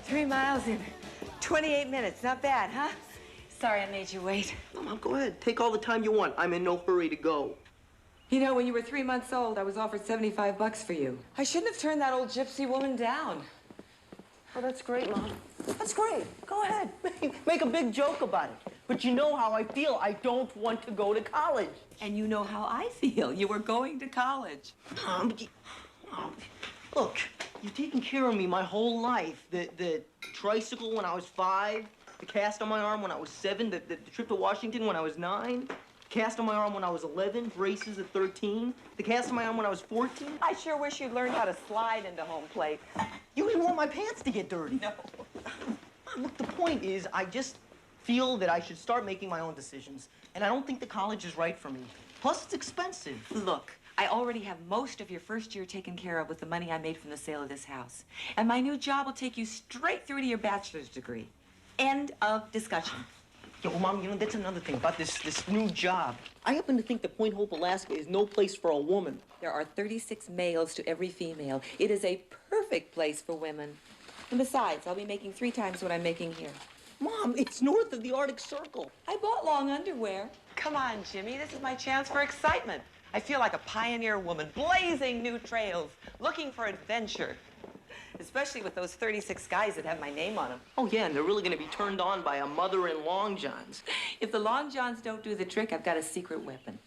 3 miles in 28 minutes. Not bad, huh? Sorry I made you wait. No, Mom, go ahead. Take all the time you want. I'm in no hurry to go. You know, when you were 3 months old, I was offered $75 for you. I shouldn't have turned that old gypsy woman down. Oh, that's great, Mom. That's great. Go ahead. Make a big joke about it. But you know how I feel. I don't want to go to college. And you know how I feel. You were going to college. Mom, look, you've taken care of me my whole life. The tricycle when I was 5, the cast on my arm when I was 7, the trip to Washington when I was 9, the cast on my arm when I was 11, braces at 13, the cast on my arm when I was 14. I sure wish you'd learned how to slide into home plate. You didn't want my pants to get dirty. No. Mom, look, the point is, I just feel that I should start making my own decisions. And I don't think the college is right for me. Plus, it's expensive. Look, I already have most of your first year taken care of with the money I made from the sale of this house. And my new job will take you straight through to your bachelor's degree. End of discussion. Yeah, well, Mom, you know, that's another thing about this new job. I happen to think that Point Hope, Alaska is no place for a woman. There are 36 males to every female. It is a perfect place for women. And besides, I'll be making 3 times what I'm making here. Mom, it's north of the Arctic Circle. I bought long underwear. Come on, Jimmy. This is my chance for excitement. I feel like a pioneer woman, blazing new trails, looking for adventure. Especially with those 36 guys that have my name on them. Oh, yeah, and they're really going to be turned on by a mother in long johns. If the long johns don't do the trick, I've got a secret weapon.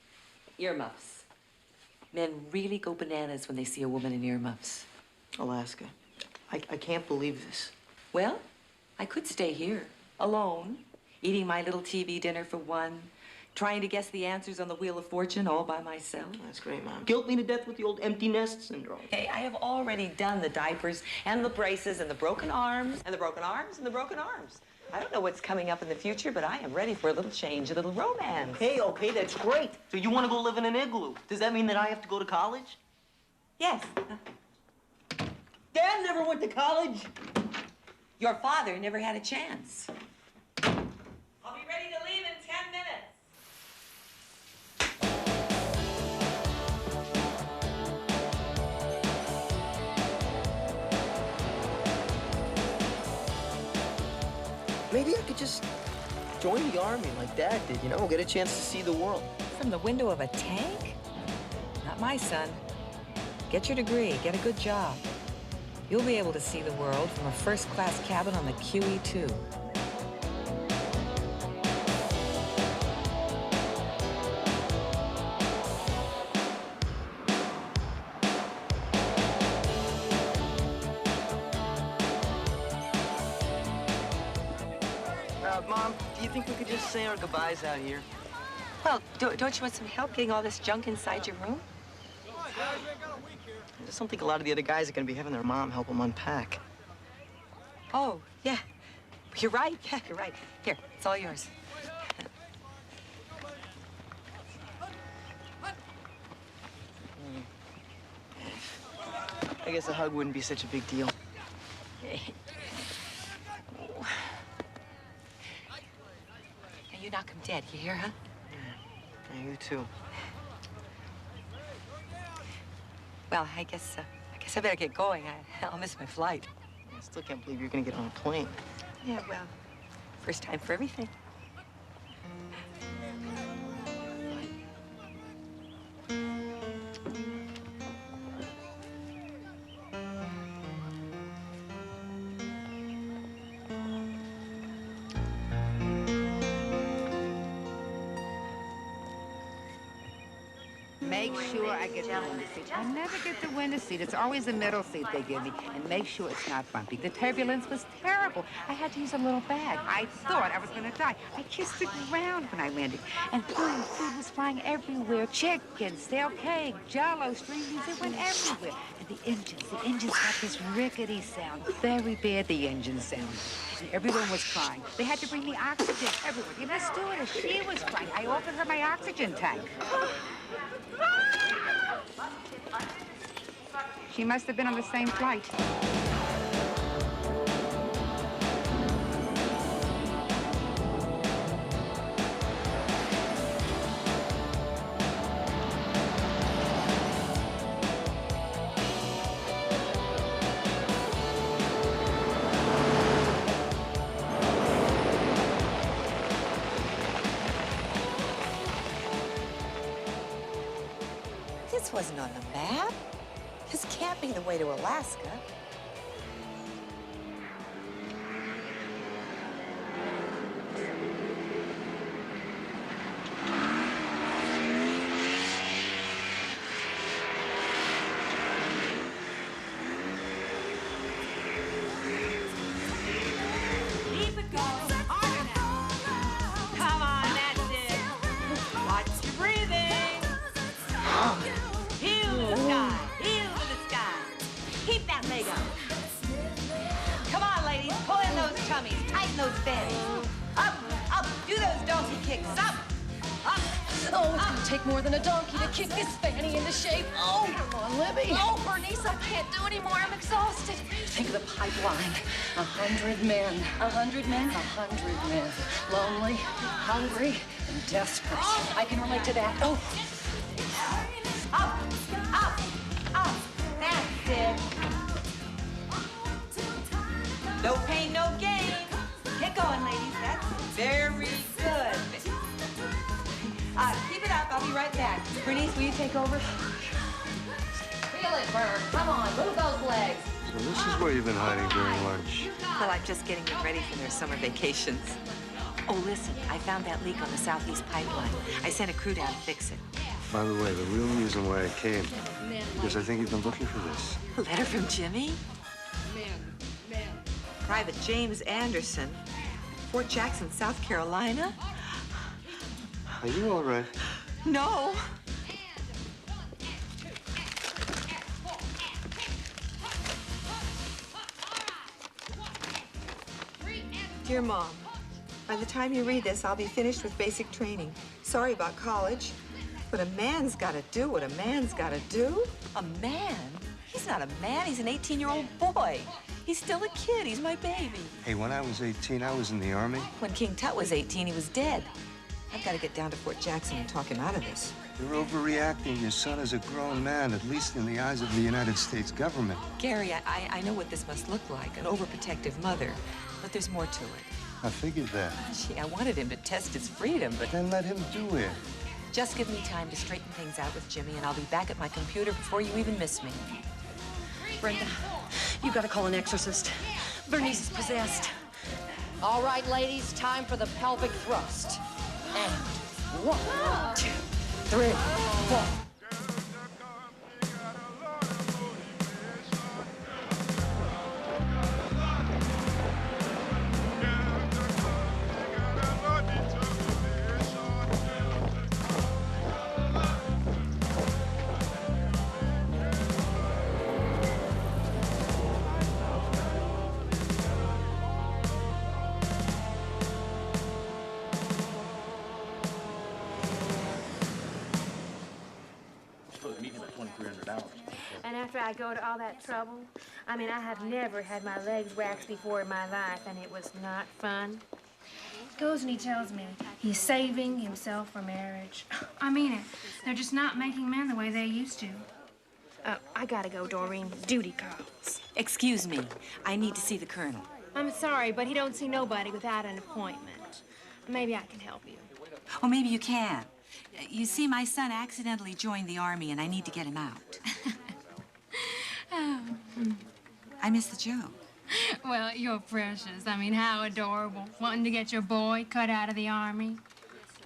Earmuffs. Men really go bananas when they see a woman in earmuffs. Alaska, I can't believe this. Well, I could stay here, alone, eating my little TV dinner for one, trying to guess the answers on the Wheel of Fortune all by myself. That's great, Mom. Guilt me to death with the old empty nest syndrome. Hey, I have already done the diapers and the braces and the broken arms and the broken arms and the broken arms. I don't know what's coming up in the future, but I am ready for a little change, a little romance. Okay, that's great. So you want to go live in an igloo. Does that mean that I have to go to college? Yes. Dad never went to college. Your father never had a chance. I'll be ready to leave in 10 minutes. Maybe I could just join the army like Dad did, you know, get a chance to see the world. From the window of a tank? Not my son. Get your degree, get a good job. You'll be able to see the world from a first-class cabin on the QE2. Mom, do you think we could just say our goodbyes out here? Well, don't you want some help getting all this junk inside your room? I just don't think a lot of the other guys are going to be having their mom help them unpack. Oh, yeah. You're right. Yeah, you're right. Here, it's all yours. I guess a hug wouldn't be such a big deal. Now, you knock him dead, you hear, huh? Yeah, you too. Well, I guess I better get going. I'll miss my flight. I still can't believe you're gonna get on a plane. Yeah, well, first time for everything. Make sure I get the window seat. I never get the window seat. It's always the middle seat they give me. And make sure it's not bumpy. The turbulence was terrible. I had to use a little bag. I thought I was going to die. I kissed the ground when I landed. And food was flying everywhere. Chicken, stale cake, Jell-O, string beans. It went everywhere. And the engines had this rickety sound. Very bad, the engine sound. And everyone was crying. They had to bring me oxygen everywhere. Even the stewardess, she was crying. I offered her my oxygen tank. She must have been on the same flight. This wasn't on the map. This can't be the way to Alaska. Take more than a donkey to kick this fanny into shape. Oh, come on, Libby. Oh, Bernice, I can't do anymore. I'm exhausted. Think of the pipeline. 100 men. 100 men? 100 men. Lonely, hungry, and desperate. Oh. I can relate to that. Oh. Up, up, up. That's it. No pain, no gain. Get going, ladies. That's very good. Keep it up. I'll be right back. Bernice, will you take over? Feel it, Bert. Come on, move those legs. So this is where you've been hiding during lunch. Well, I'm just getting them ready for their summer vacations. Oh, listen, I found that leak on the southeast pipeline. I sent a crew down to fix it. By the way, the real reason why I came, because I think you've been looking for this. A letter from Jimmy? Private James Anderson, Fort Jackson, South Carolina? Are you all right? No. Dear Mom, by the time you read this, I'll be finished with basic training. Sorry about college, but a man's got to do what a man's got to do. A man? He's not a man. He's an 18-year-old boy. He's still a kid. He's my baby. Hey, when I was 18, I was in the Army. When King Tut was 18, he was dead. I've got to get down to Fort Jackson and talk him out of this. You're overreacting. Your son is a grown man, at least in the eyes of the United States government. Gary, I know what this must look like, an overprotective mother, but there's more to it. I figured that. Gee, I wanted him to test his freedom, but... Then let him do it. Just give me time to straighten things out with Jimmy, and I'll be back at my computer before you even miss me. Brenda, you gotta call an exorcist. Bernice is possessed. All right, ladies, time for the pelvic thrust. And 1, 2, 3, 4. And after I go to all that trouble, I mean, I have never had my legs waxed before in my life, and it was not fun. He goes and he tells me he's saving himself for marriage. I mean it. They're just not making men the way they used to. I gotta go, Doreen. Duty calls. Excuse me. I need to see the Colonel. I'm sorry, but he don't see nobody without an appointment. Maybe I can help you. Oh, maybe you can. You see, my son accidentally joined the Army, and I need to get him out. I missed the joke. Well, you're precious. I mean, how adorable. Wanting to get your boy cut out of the Army.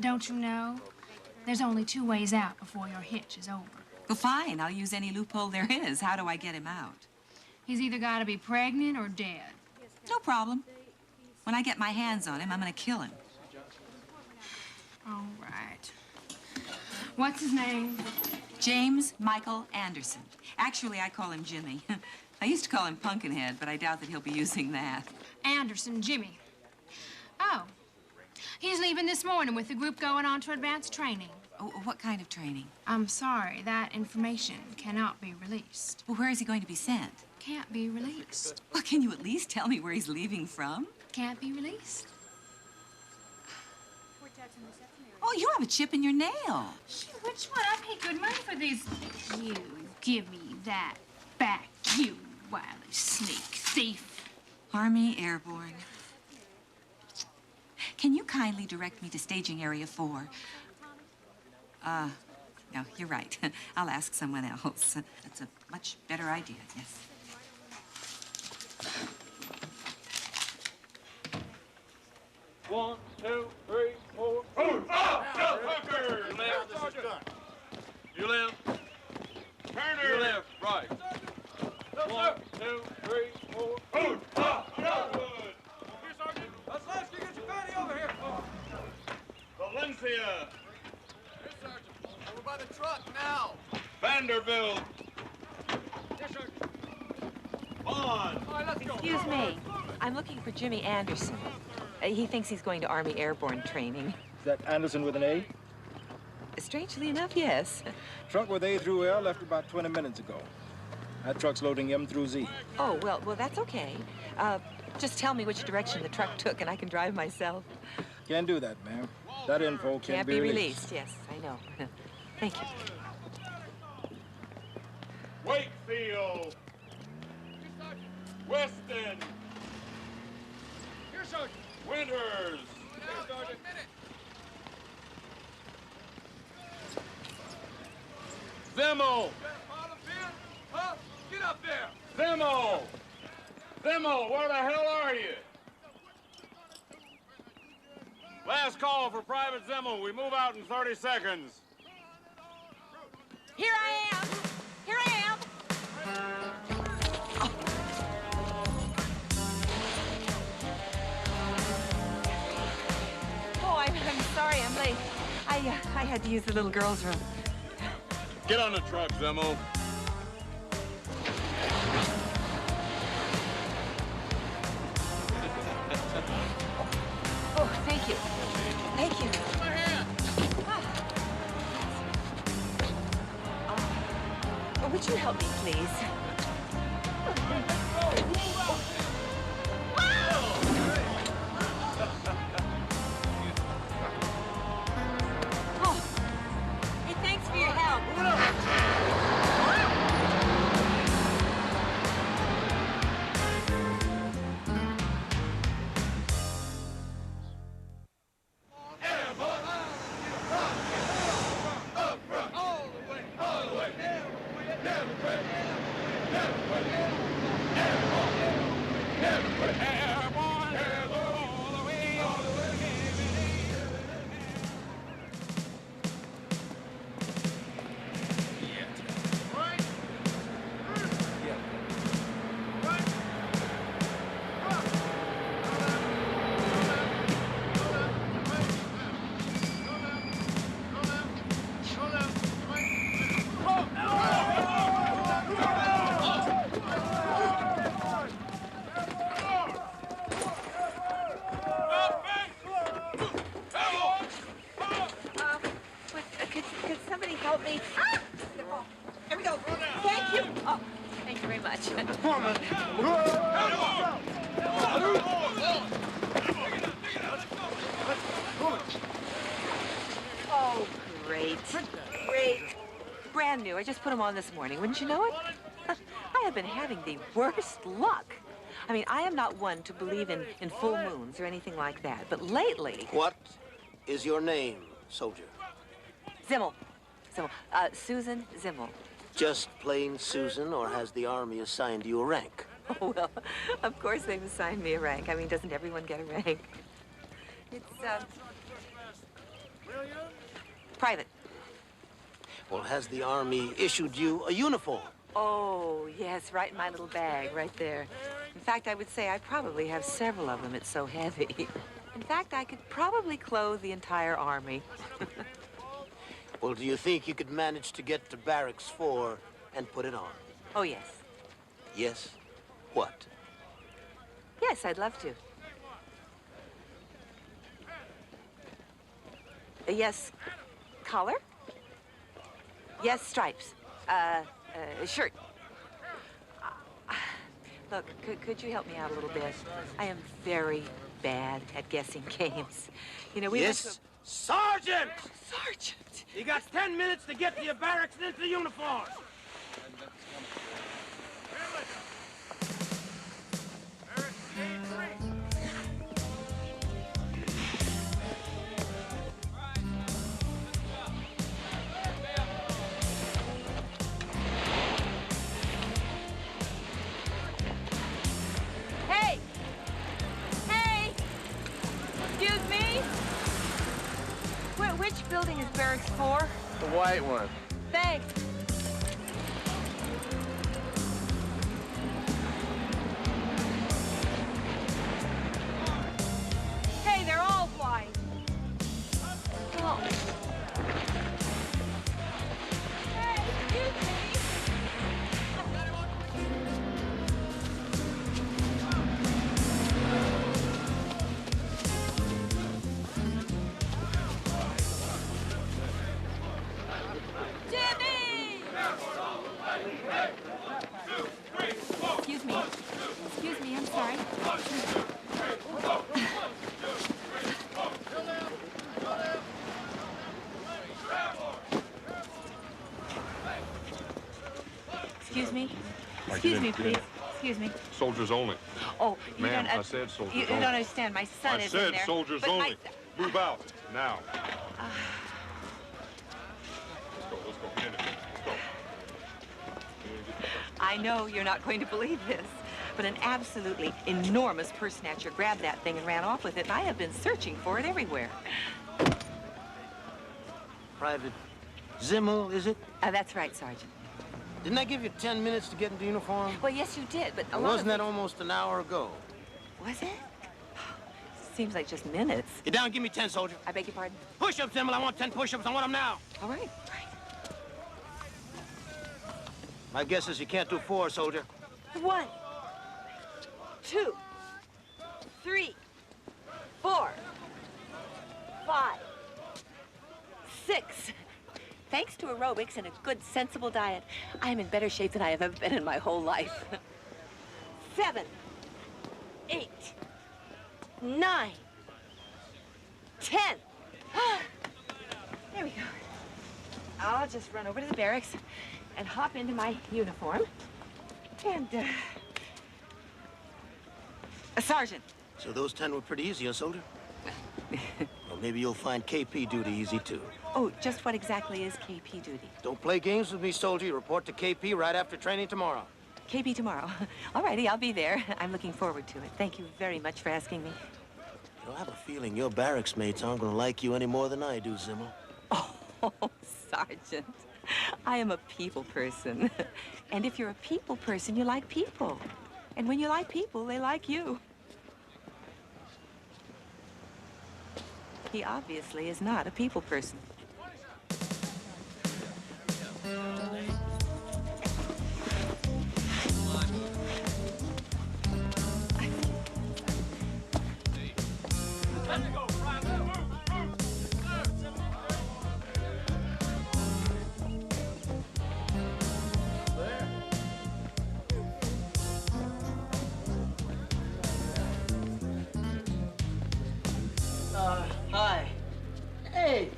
Don't you know? There's only 2 ways out before your hitch is over. Well, fine. I'll use any loophole there is. How do I get him out? He's either got to be pregnant or dead. No problem. When I get my hands on him, I'm going to kill him. All right. What's his name? James Michael Anderson. Actually, I call him Jimmy. I used to call him Pumpkinhead, but I doubt that he'll be using that. Anderson, Jimmy. Oh. He's leaving this morning with the group going on to advanced training. Oh, what kind of training? I'm sorry, that information cannot be released. Well, where is he going to be sent? Can't be released. Well, can you at least tell me where he's leaving from? Can't be released. Oh, you have a chip in your nail. Which one? I paid good money for these. You give me that back, you wily sneak thief. Army Airborne. Can you kindly direct me to staging area 4? No, you're right. I'll ask someone else. That's a much better idea, yes. One, two, three, four. Move! Hooker! You left. You left. Turner! You left. Right. 1, 2, 3, 4. Move! Good. Here, Sergeant. Let's get your fatty over here. Valencia. Here, Sergeant. Over by the truck now. Vanderbilt. Here, Sergeant. On. All right, let's go. Excuse me. I'm looking for Jimmy Anderson. He thinks he's going to Army Airborne training. Is that Anderson with an A? Strangely enough, yes. Truck with A through L left about 20 minutes ago. That truck's loading M through Z. Oh, well, that's okay. Just tell me which direction the truck took, and I can drive myself. Can't do that, ma'am. That info can't be released. Yes, I know. Thank you. Wakefield. Weston. Here, Sergeant. Winters. Here, Sergeant. Zimmo. Get up there. Zimmo. Zimmo, where the hell are you? Last call for Private Zimmo. We move out in 30 seconds. Here I am. Here I am. Oh, I'm sorry I'm late. I had to use the little girl's room. Get on the truck, Zimmo. Oh, thank you. Thank you. My hand. Oh, would you help me, please? Oh. Hey, thanks for your help. Could somebody help me? Ah! Here we go. Thank you. Oh, thank you very much. Oh, great. Great. Brand new. I just put them on this morning. Wouldn't you know it? I have been having the worst luck. I mean, I am not one to believe in full moons or anything like that, but lately... What is your name, soldier? Zimmel. Zimmel. Susan Zimmel. Just plain Susan, or has the Army assigned you a rank? Oh, well, of course they've assigned me a rank. I mean, doesn't everyone get a rank? It's, private. Well, has the Army issued you a uniform? Oh, yes, right in my little bag, right there. In fact, I would say I probably have several of them. It's so heavy. In fact, I could probably clothe the entire Army. Well, do you think you could manage to get to Barracks 4 and put it on? Oh, yes. Yes? What? Yes, I'd love to. Yes, collar. Yes, stripes. Shirt. Look, could you help me out a little bit? I am very bad at guessing games. You know, we went to Sergeant! Sergeant! You got 10 minutes to get to your barracks and into uniform. barracks 4? The white one. Thanks. Hey, they're all white. Oh. Hey, excuse me. Excuse me, I'm sorry. Excuse me. Excuse me, please. Excuse me. Soldiers only. Oh, you Ma'am, don't... I said soldiers you only. don't understand. My son is in there. I said soldiers but only. Move out, now. Let's go. Get in there. Let's go. I know you're not going to believe this, but an absolutely enormous purse snatcher grabbed that thing and ran off with it, and I have been searching for it everywhere. Private Zimmel, is it? That's right, Sergeant. Didn't I give you 10 minutes to get into uniform? Well, yes, you did, but Wasn't that almost an hour ago? Was it? Seems like just minutes. Get down, give me 10, soldier. I beg your pardon? Push-ups, Zimmel. I want 10 push-ups. I want them now. All right. My guess is you can't do 4, soldier. 1, 2, 3, 4, 5, 6. Thanks to aerobics and a good, sensible diet, I am in better shape than I have ever been in my whole life. 7, 8, 9, 10. There we go. I'll just run over to the barracks and hop into my uniform. And, Sergeant. So those 10 were pretty easy, huh, soldier? Well, maybe you'll find KP duty easy, too. Oh, just what exactly is KP duty? Don't play games with me, soldier. You report to KP right after training tomorrow. KP tomorrow. All righty, I'll be there. I'm looking forward to it. Thank you very much for asking me. You know, I have a feeling your barracks mates aren't going to like you any more than I do, Zimmel. Oh, Sergeant. I am a people person. And if you're a people person, you like people. And when you like people, they like you. He obviously is not a people person. Hi. Hey,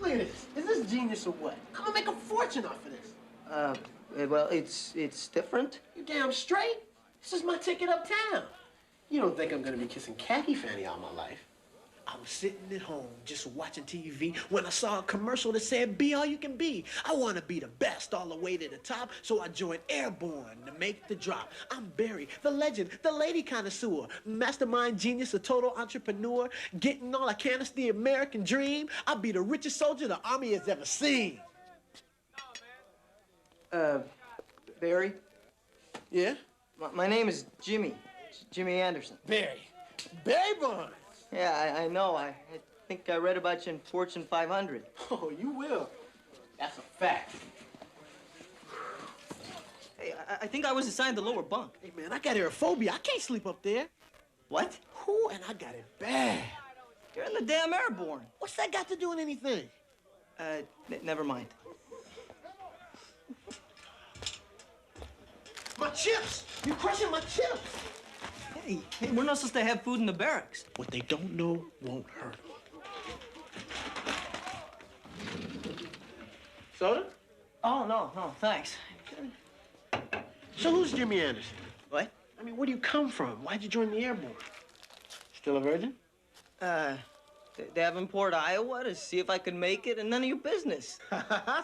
look at this. Is this genius or what? I'm gonna make a fortune off of this. Well, it's different. You damn straight. This is my ticket uptown. You don't think I'm gonna be kissing khaki fanny all my life? I was sitting at home just watching TV when I saw a commercial that said, be all you can be. I want to be the best all the way to the top, so I joined Airborne to make the drop. I'm Barry, the legend, the lady connoisseur, mastermind genius, a total entrepreneur, getting all I can is the American dream. I'll be the richest soldier the Army has ever seen. Barry? Yeah? My name is Jimmy. Jimmy Anderson. Barry. Barry Bonds. Yeah, I know. I think I read about you in Fortune 500. Oh, you will. That's a fact. Hey, I think I was assigned the lower bunk. Hey, man, I got aerophobia. I can't sleep up there. What? Whew, and I got it bad. You're in the damn Airborne. What's that got to do with anything? Never mind. My chips! You're crushing my chips! Hey, we're not supposed to have food in the barracks. What they don't know won't hurt. Soda? Oh, no, thanks. So who's Jimmy Anderson? What? I mean, where do you come from? Why'd you join the Airborne? Still a virgin? Davenport, Iowa, to see if I could make it, and none of your business.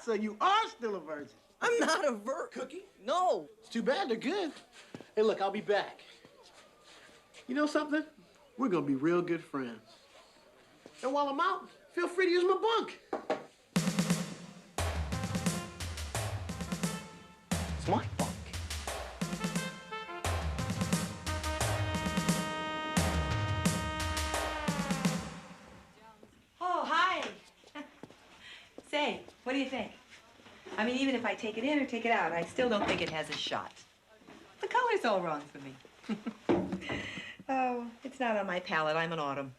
So you are still a virgin. I'm not a Cookie? No. It's too bad, they're good. Hey, look, I'll be back. You know something? We're gonna be real good friends. And while I'm out, feel free to use my bunk. What do you think? I mean, even if I take it in or take it out, I still don't think it has a shot. The color's all wrong for me. Oh, it's not on my palate. I'm an autumn.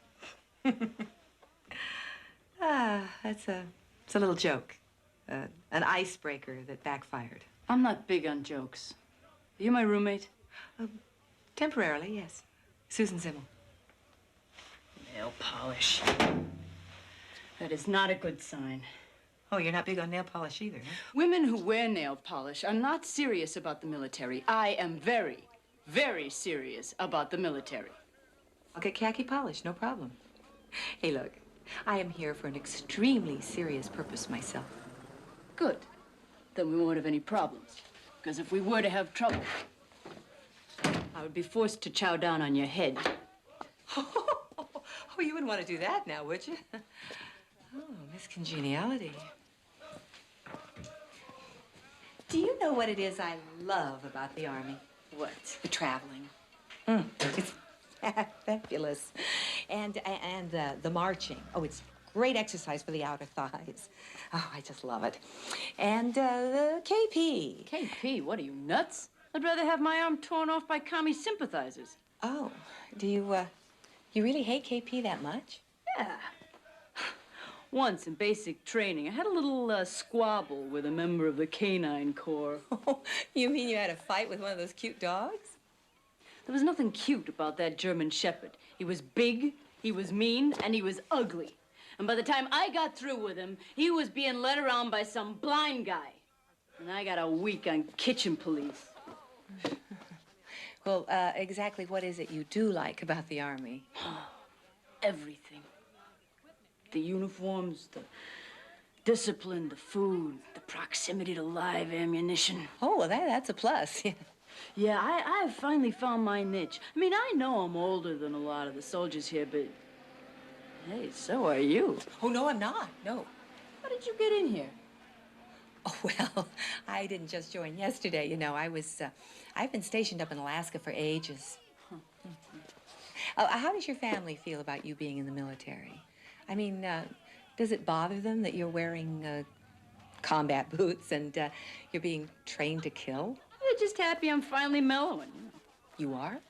It's a little joke. An icebreaker that backfired. I'm not big on jokes. Are you my roommate? Temporarily, yes. Susan Zimmel. Nail polish. That is not a good sign. Oh, you're not big on nail polish either, huh? Women who wear nail polish are not serious about the military. I am very, very serious about the military. I'll get khaki polish, no problem. Hey, look, I am here for an extremely serious purpose myself. Good. Then we won't have any problems. Because if we were to have trouble, I would be forced to chow down on your head. Oh, you wouldn't want to do that now, would you? Oh, Miss Congeniality. Do you know what it is I love about the Army? What? The traveling. It's fabulous. And the marching. Oh, it's great exercise for the outer thighs. Oh, I just love it. And the KP. KP? What are you, nuts? I'd rather have my arm torn off by commie sympathizers. Oh, do you really hate KP that much? Yeah. Once in basic training, I had a little squabble with a member of the Canine Corps. Oh, you mean you had a fight with one of those cute dogs? There was nothing cute about that German Shepherd. He was big, he was mean, and he was ugly. And by the time I got through with him, he was being led around by some blind guy. And I got a week on kitchen police. Well, exactly what is it you do like about the Army? Everything. The uniforms, the discipline, the food, the proximity to live ammunition. Oh, well, that's a plus. Yeah, I've finally found my niche. I mean, I know I'm older than a lot of the soldiers here, but hey, so are you. Oh, no, I'm not. No. How did you get in here? Oh, well, I didn't just join yesterday. You know, I've been stationed up in Alaska for ages. How does your family feel about you being in the military? I mean, does it bother them that you're wearing combat boots and you're being trained to kill? They're just happy I'm finally mellowing. You are?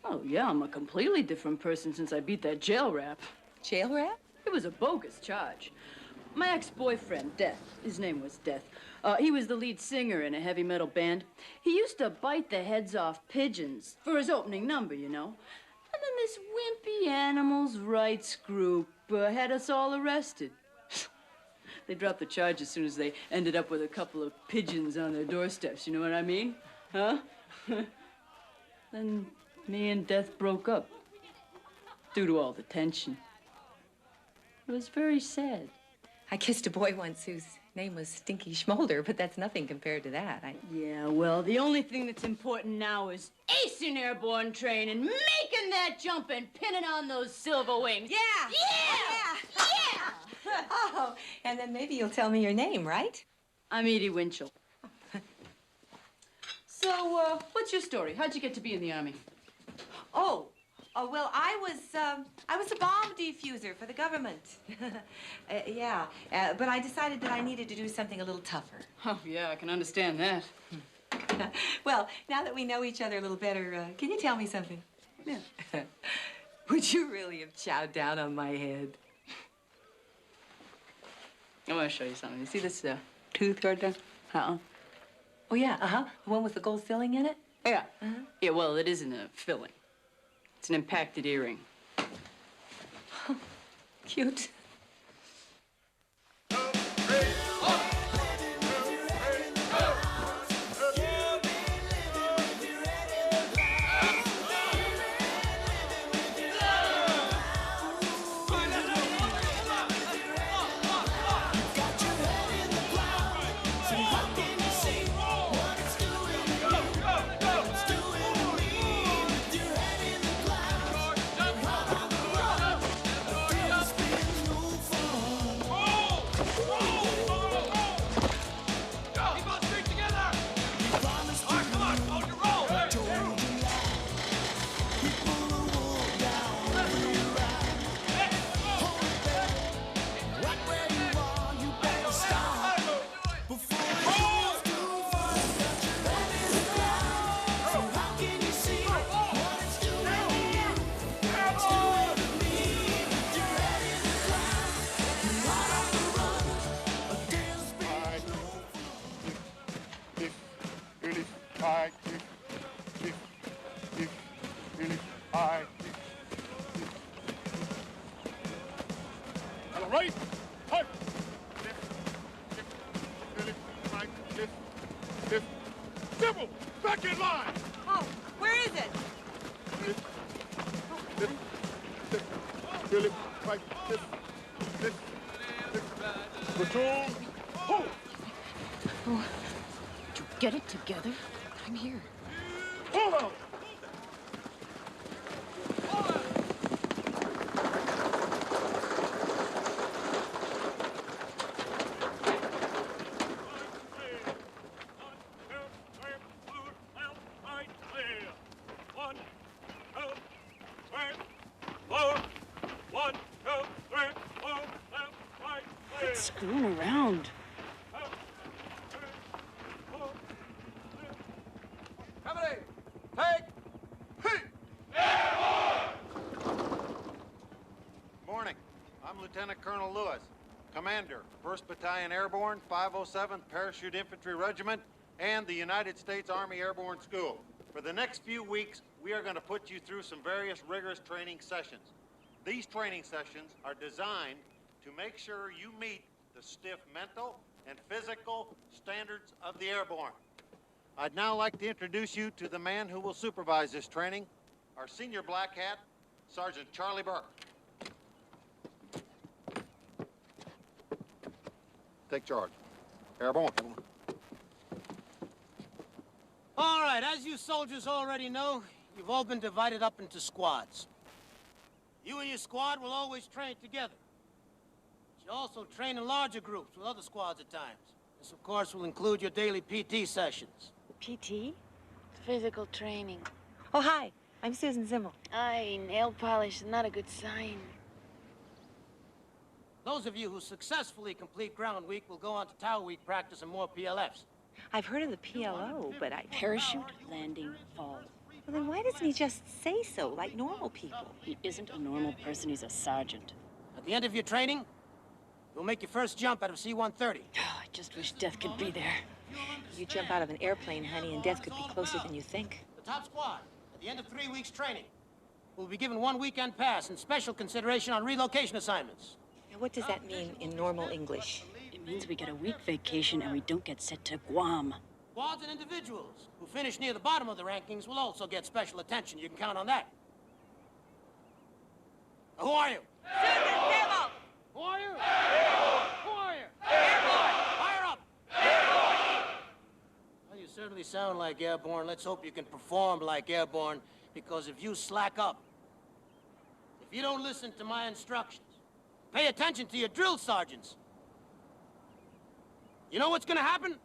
Oh, yeah, I'm a completely different person since I beat that jail rap. Jail rap? It was a bogus charge. My ex-boyfriend, Death, his name was Death, he was the lead singer in a heavy metal band. He used to bite the heads off pigeons for his opening number, you know. And then this wimpy animals' rights group had us all arrested. They dropped the charge as soon as they ended up with a couple of pigeons on their doorsteps, you know what I mean? Huh? Then me and Death broke up due to all the tension. It was very sad. I kissed a boy once whose name was Stinky Schmolder, but that's nothing compared to that. Yeah, well, the only thing that's important now is acing airborne training, making that jump and pinning on those silver wings. Yeah! Yeah! Yeah! Oh, and then maybe you'll tell me your name, right? I'm Edie Winchell. So, what's your story? How'd you get to be in the Army? Oh, well, I was a bomb diffuser for the government. Yeah, but I decided that I needed to do something a little tougher. Oh, yeah, I can understand that. Well, now that we know each other a little better, can you tell me something? Yeah. Would you really have chowed down on my head? I want to show you something. You see this tooth right there? Oh, yeah, the one with the gold filling in it? Yeah. Yeah, well, it isn't a filling. It's an impacted earring. Cute. high. And right. High. Lift, right, lift. Sybil, back in line. Oh, where is it? Lift, right, lift. Platoon, hold. Oh, did you get it together? I'm here. Hold on. It's screwing around. Company, take heat. Morning. I'm Lieutenant Colonel Lewis, Commander, 1st Battalion Airborne, 507th Parachute Infantry Regiment, and the United States Army Airborne School. For the next few weeks, we are going to put you through some various rigorous training sessions. These training sessions are designed to make sure you meet the stiff mental and physical standards of the airborne. I'd now like to introduce you to the man who will supervise this training, our senior black hat, Sergeant Charlie Burke. Take charge. Airborne. All right, as you soldiers already know, you've all been divided up into squads. You and your squad will always train together. But you also train in larger groups with other squads at times. This, of course, will include your daily PT sessions. PT? Physical training. Oh, hi. I'm Susan Zimmel. Aye, nail polish is not a good sign. Those of you who successfully complete Ground Week will go on to Tower Week practice and more PLFs. I've heard of the PLO, but I... Parachute, landing, fall. Well, then why doesn't he just say so, like normal people? He isn't a normal person, he's a sergeant. At the end of your training, you'll make your first jump out of C-130. Oh, I just wish Death could be there. You jump out of an airplane, honey, and Death could be closer than you think. The top squad, at the end of 3 weeks' training, will be given 1 weekend pass and special consideration on relocation assignments. Now, what does that mean in normal English? It means we get a week vacation and we don't get sent to Guam. Squads and individuals who finish near the bottom of the rankings will also get special attention. You can count on that. Now, who are you? Susan Zimmel! Who are you? Airborne! Who are you? Airborne! Fire up! Airborne! Well, you certainly sound like Airborne. Let's hope you can perform like Airborne, because if you slack up, if you don't listen to my instructions, pay attention to your drill sergeants, you know what's gonna happen?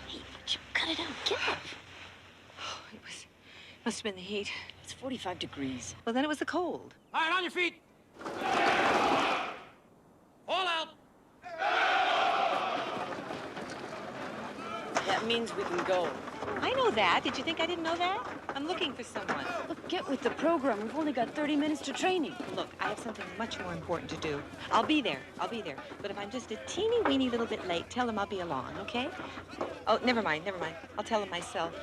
Hey, would you cut it out? Get up. Oh, must have been the heat. It's 45 degrees. Well, then it was the cold. All right, on your feet. All out. That means we can go. I know that. Did you think I didn't know that? I'm looking for someone. Look, get with the program. We've only got 30 minutes to training. Look, I have something much more important to do. I'll be there. But if I'm just a teeny-weeny little bit late, tell him I'll be along, okay? Oh, never mind. I'll tell him myself.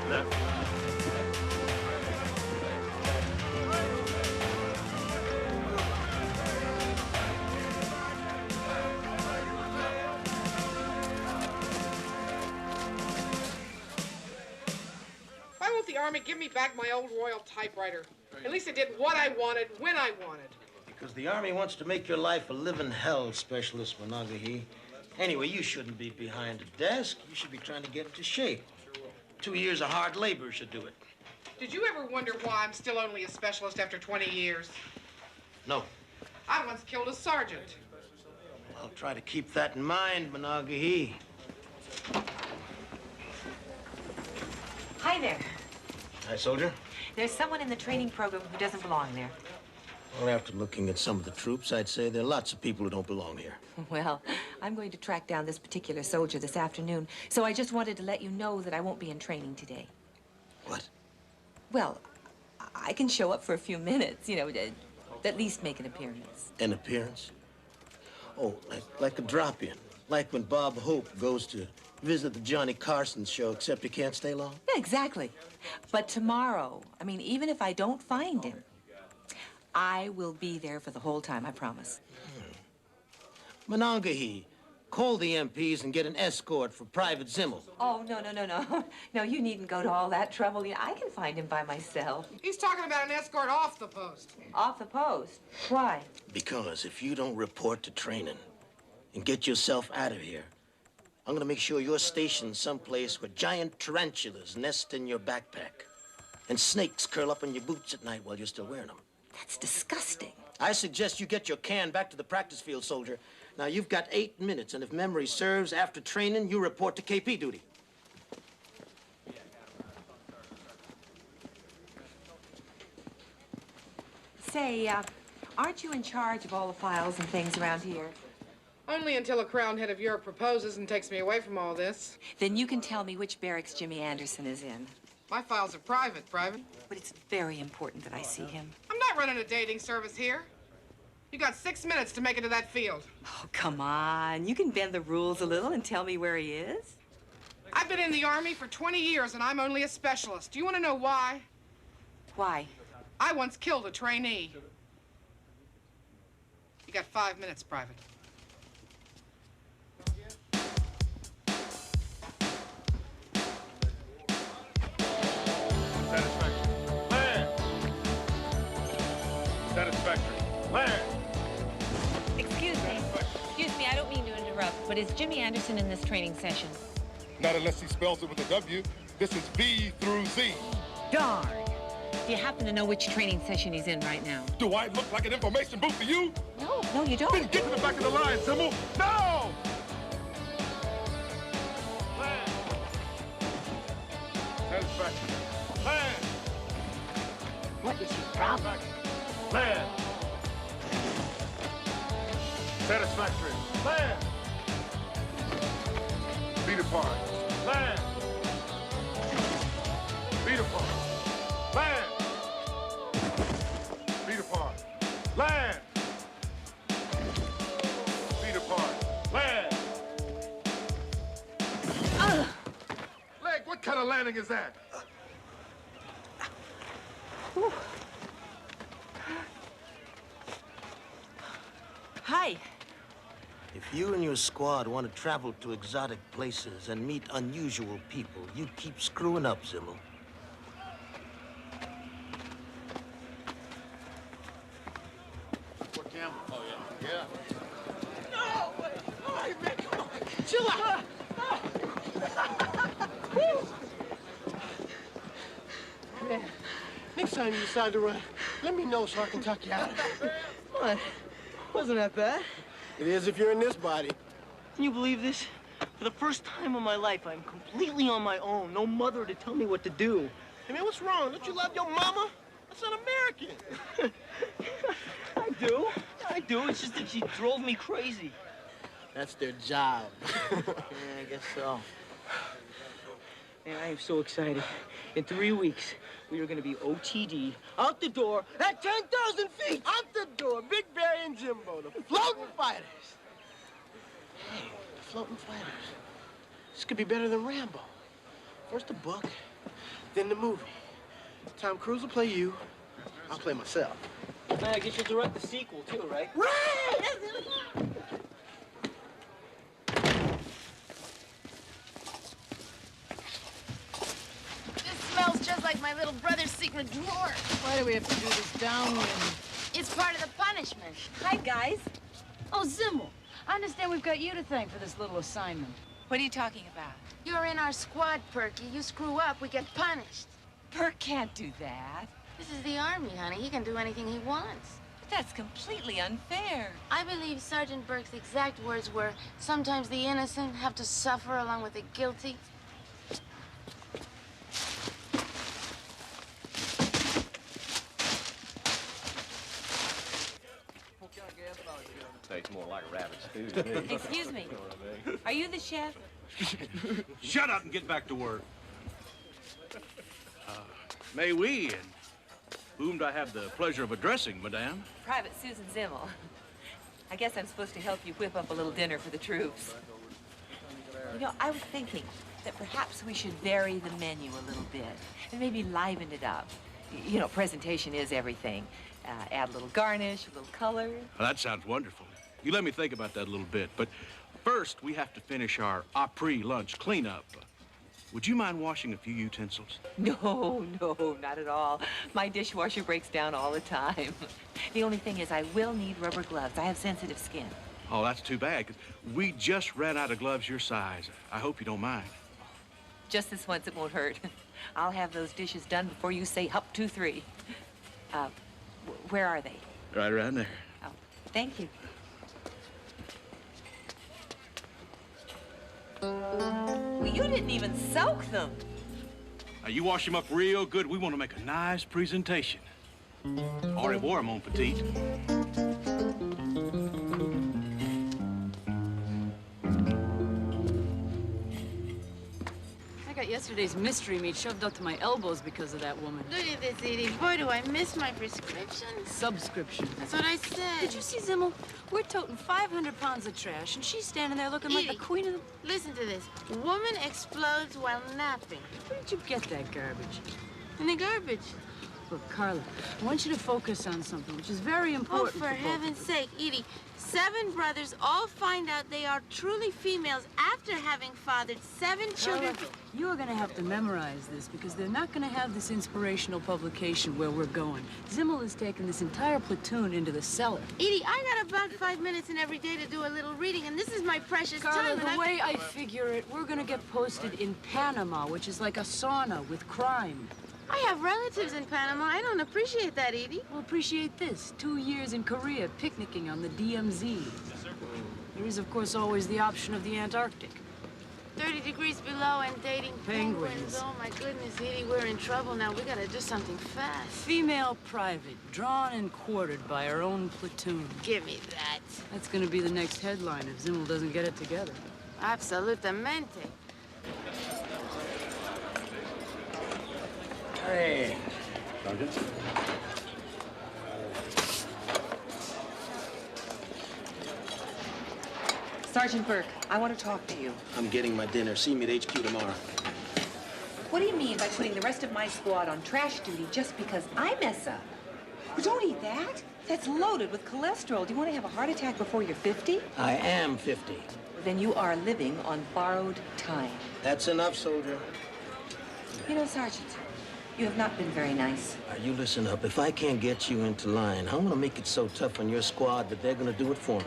Left. Why won't the Army give me back my old Royal typewriter? At least it did what I wanted, when I wanted. Because the Army wants to make your life a living hell, Specialist Monogahee. Anyway, you shouldn't be behind a desk. You should be trying to get into shape. 2 years of hard labor should do it. Did you ever wonder why I'm still only a specialist after 20 years? No. I once killed a sergeant. I'll try to keep that in mind, Monogahee. Hi there. Hi, soldier. There's someone in the training program who doesn't belong there. Well, after looking at some of the troops, I'd say there are lots of people who don't belong here. Well, I I'm going to track down this particular soldier this afternoon, so I just wanted to let you know that I won't be in training today. What? Well, I can show up for a few minutes, you know, at least make an appearance. An appearance? Oh, like a drop-in. Like when Bob Hope goes to visit the Johnny Carson show, except he can't stay long? Yeah, exactly. But tomorrow, I mean, even if I don't find him, I will be there for the whole time, I promise. Monongahela, call the MPs and get an escort for Private Zimmel. Oh, no. No, you needn't go to all that trouble. I can find him by myself. He's talking about an escort off the post. Off the post? Why? Because if you don't report to training and get yourself out of here, I'm gonna make sure you're stationed someplace where giant tarantulas nest in your backpack and snakes curl up in your boots at night while you're still wearing them. That's disgusting. I suggest you get your can back to the practice field, soldier. Now, you've got 8 minutes, and if memory serves, after training, you report to KP duty. Say, aren't you in charge of all the files and things around here? Only until a crowned head of Europe proposes and takes me away from all this. Then you can tell me which barracks Jimmy Anderson is in. My files are private. But it's very important that I see him. I'm not running a dating service here. You got 6 minutes to make it to that field. Oh, come on. You can bend the rules a little and tell me where he is. I've been in the Army for 20 years, and I'm only a specialist. Do you want to know why? Why? I once killed a trainee. You got 5 minutes, Private. Satisfactory. Land! Excuse me, I don't mean to interrupt, but is Jimmy Anderson in this training session? Not unless he spells it with a W. This is B through Z. Darn. Do you happen to know which training session he's in right now? Do I look like an information booth to you? No, you don't. Then get to the back of the line, Zimmel. Now! Land! Satisfactory. Land! What is your problem? Land! Satisfactory. Land! Beat apart. Land! Beat apart. Land! Beat apart. Land! Beat apart. Land! Leg, what kind of landing is that? Hi. If you and your squad want to travel to exotic places and meet unusual people, you keep screwing up, Zimmel. Fort Campbell. Oh, yeah. Yeah. No! All right, man, come on. Chill out. Man, next time you decide to run, let me know so I can tuck you out. Come on. Wasn't that bad? It is if you're in this body. Can you believe this? For the first time in my life, I'm completely on my own. No mother to tell me what to do. Hey, man, what's wrong? Don't you love your mama? That's un-American. I do. It's just that she drove me crazy. That's their job. Yeah, I guess so. Man, I am so excited. In 3 weeks, we are going to be OTD, out the door, at 10,000 feet! Out the door, Big Barry and Jimbo, the floating fighters. Hey, the floating fighters. This could be better than Rambo. First the book, then the movie. Tom Cruise will play you, I'll play myself. Man, I guess you'll direct the sequel, too, right? Right! Smells just like my little brother's secret drawer. Why do we have to do this downwind? It's part of the punishment. Hi, guys. Oh, Zimmel, I understand we've got you to thank for this little assignment. What are you talking about? You're in our squad, Perky. You screw up, we get punished. Perk can't do that. This is the Army, honey. He can do anything he wants. But that's completely unfair. I believe Sergeant Burke's exact words were, sometimes the innocent have to suffer along with the guilty. Tastes more like a rabbit stew to me. Excuse me. the chef. Shut up and get back to work. May we, and whom do I have the pleasure of addressing, madame? Private Susan Zimmel. I guess I'm supposed to help you whip up a little dinner for the troops. You know, I was thinking that perhaps we should vary the menu a little bit and maybe liven it up. You know, presentation is everything. Add a little garnish, a little color. Well, that sounds wonderful. You let me think about that a little bit. But first, we have to finish our après-lunch cleanup. Would you mind washing a few utensils? No, not at all. My dishwasher breaks down all the time. The only thing is I will need rubber gloves. I have sensitive skin. Oh, that's too bad, 'cause we just ran out of gloves your size. I hope you don't mind. Just this once, it won't hurt. I'll have those dishes done before you say hup, 2, 3. Where are they? Right around there. Oh, thank you. Well, you didn't even soak them. Now, you wash them up real good. We want to make a nice presentation. Au revoir, mon petit. I got yesterday's mystery meat shoved up to my elbows because of that woman. Look at this, Edie. Boy, do I miss my prescription. Subscription. That's what I said. Did you see Zimmel? We're toting 500 pounds of trash, and she's standing there looking like the queen of the... Listen to this. Woman explodes while napping. Where did you get that garbage? In the garbage. Look, Carla, I want you to focus on something which is very important for heaven's sake, Edie. 7 brothers all find out they are truly females after having fathered 7 children. You are going to have to memorize this because they're not going to have this inspirational publication where we're going. Zimmel has taken this entire platoon into the cellar. Edie, I got about 5 minutes in every day to do a little reading, and this is my precious Carla, time. the way I figure it, we're going to get posted in Panama, which is like a sauna with crime. I have relatives in Panama. I don't appreciate that, Edie. Well, appreciate this. 2 years in Korea, picnicking on the DMZ. There is, of course, always the option of the Antarctic. 30 degrees below and dating penguins. Oh, my goodness, Edie, we're in trouble now. We gotta do something fast. Female private, drawn and quartered by her own platoon. Give me that. That's gonna be the next headline if Zimmel doesn't get it together. Absolutamente. Hey, Sergeant. Sergeant Burke, I want to talk to you. I'm getting my dinner. See me at HQ tomorrow. What do you mean by putting the rest of my squad on trash duty just because I mess up? Well, don't eat that. That's loaded with cholesterol. Do you want to have a heart attack before you're 50? I am 50. Then you are living on borrowed time. That's enough, soldier. You know, Sergeant, you have not been very nice. You listen up. If I can't get you into line, I'm gonna make it so tough on your squad that they're gonna do it for me.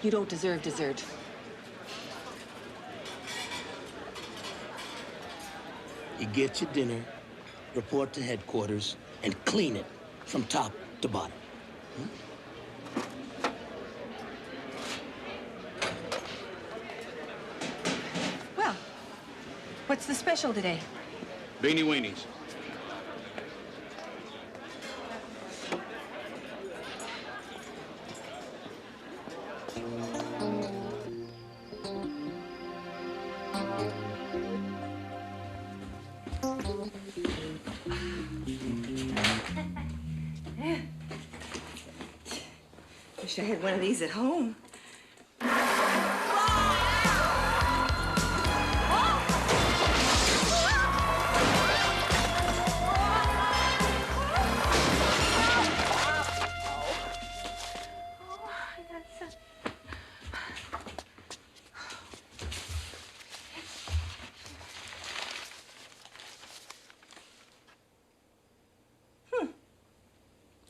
You don't deserve dessert. You get your dinner, report to headquarters, and clean it from top to bottom. Well, what's the special today? Beanie weenies. Wish I had one of these at home.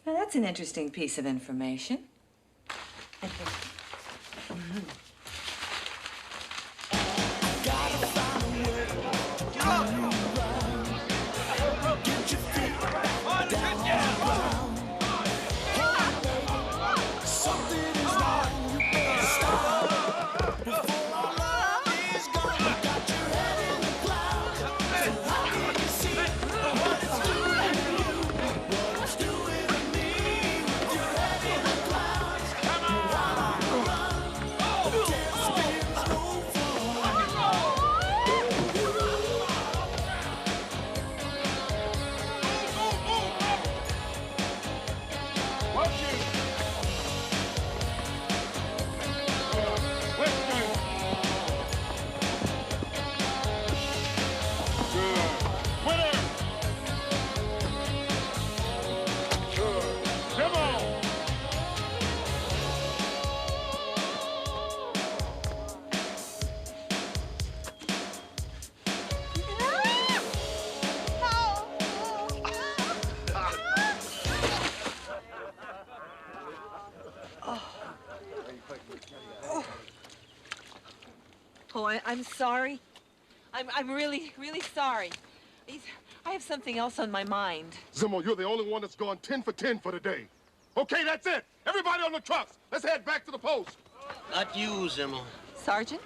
Now, that's an interesting piece of information. awful. I'm sorry. I'm really, really sorry. I have something else on my mind. Zimmel, you're the only one that's gone 10 for 10 for today. Okay, that's it. Everybody on the trucks. Let's head back to the post. Not you, Zimmel. Sergeant?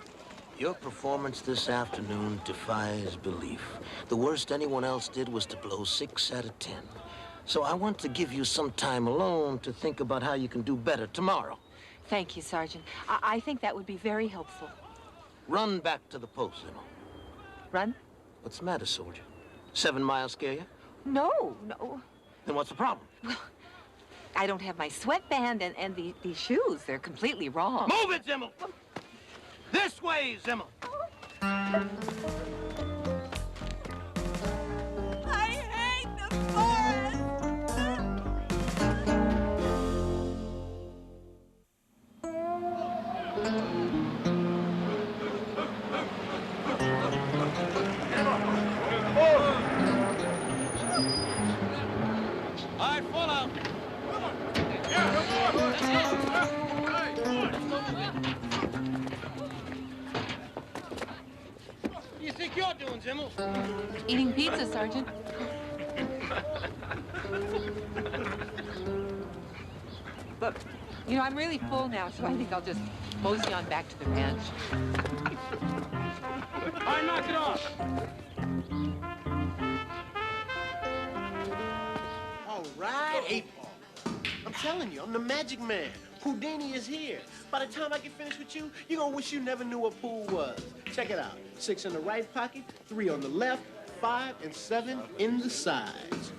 Your performance this afternoon defies belief. The worst anyone else did was to blow 6 out of 10. So I want to give you some time alone to think about how you can do better tomorrow. Thank you, Sergeant. I think that would be very helpful. Run back to the post, Zimmel. Run? What's the matter, soldier? 7 miles scare you? No. Then what's the problem? Well, I don't have my sweatband and these shoes. They're completely wrong. Move it, Zimmel! This way, Zimmel! I hate the forest! All right, full out. What do you think you're doing, Zimmel? Eating pizza, Sergeant. Look, you know, I'm really full now, so I think I'll just mosey on back to the ranch. All right, knock it off. All right, 8-Ball. I'm telling you, I'm the magic man. Houdini is here. By the time I get finished with you, you're gonna wish you never knew what pool was. Check it out. 6 in the right pocket, 3 on the left, 5 and 7 in the sides.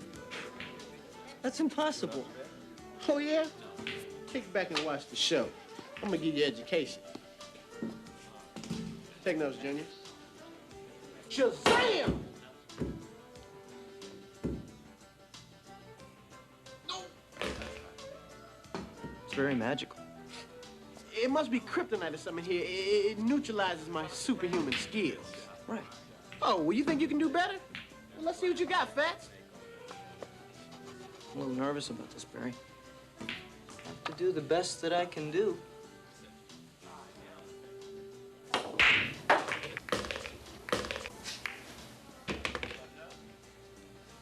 That's impossible. Oh, yeah? Kick back and watch the show. I'm gonna give you education. Take notes, Junior. Shazam! It's very magical. It must be kryptonite or something here. It neutralizes my superhuman skills. Right. Oh, well, you think you can do better? Well, let's see what you got, Fats. I'm a little nervous about this, Barry. I have to do the best that I can do.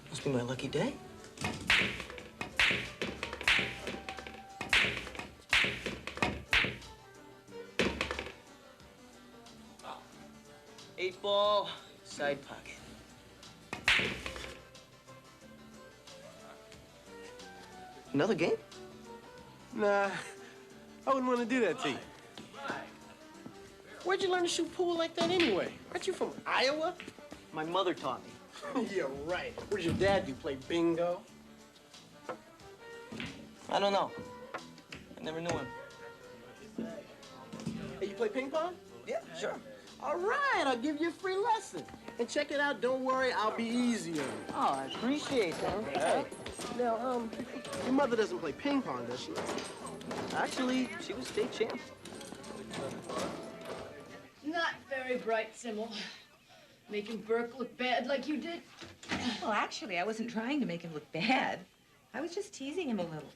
Must be my lucky day. Eight ball, side pocket. Another game? Nah, I wouldn't want to do that to you. Where'd you learn to shoot pool like that anyway? Aren't you from Iowa? My mother taught me. Yeah, right. What did your dad do, play bingo? I don't know. I never knew him. Hey, you play ping pong? Yeah, sure. All right, I'll give you a free lesson. And check it out, don't worry, I'll be easy on you. Oh, I appreciate that. Okay. Now, your mother doesn't play ping pong, does she? Actually, she was state champ. Not very bright, Zimmel. Making Burke look bad like you did. Well, actually, I wasn't trying to make him look bad. I was just teasing him a little.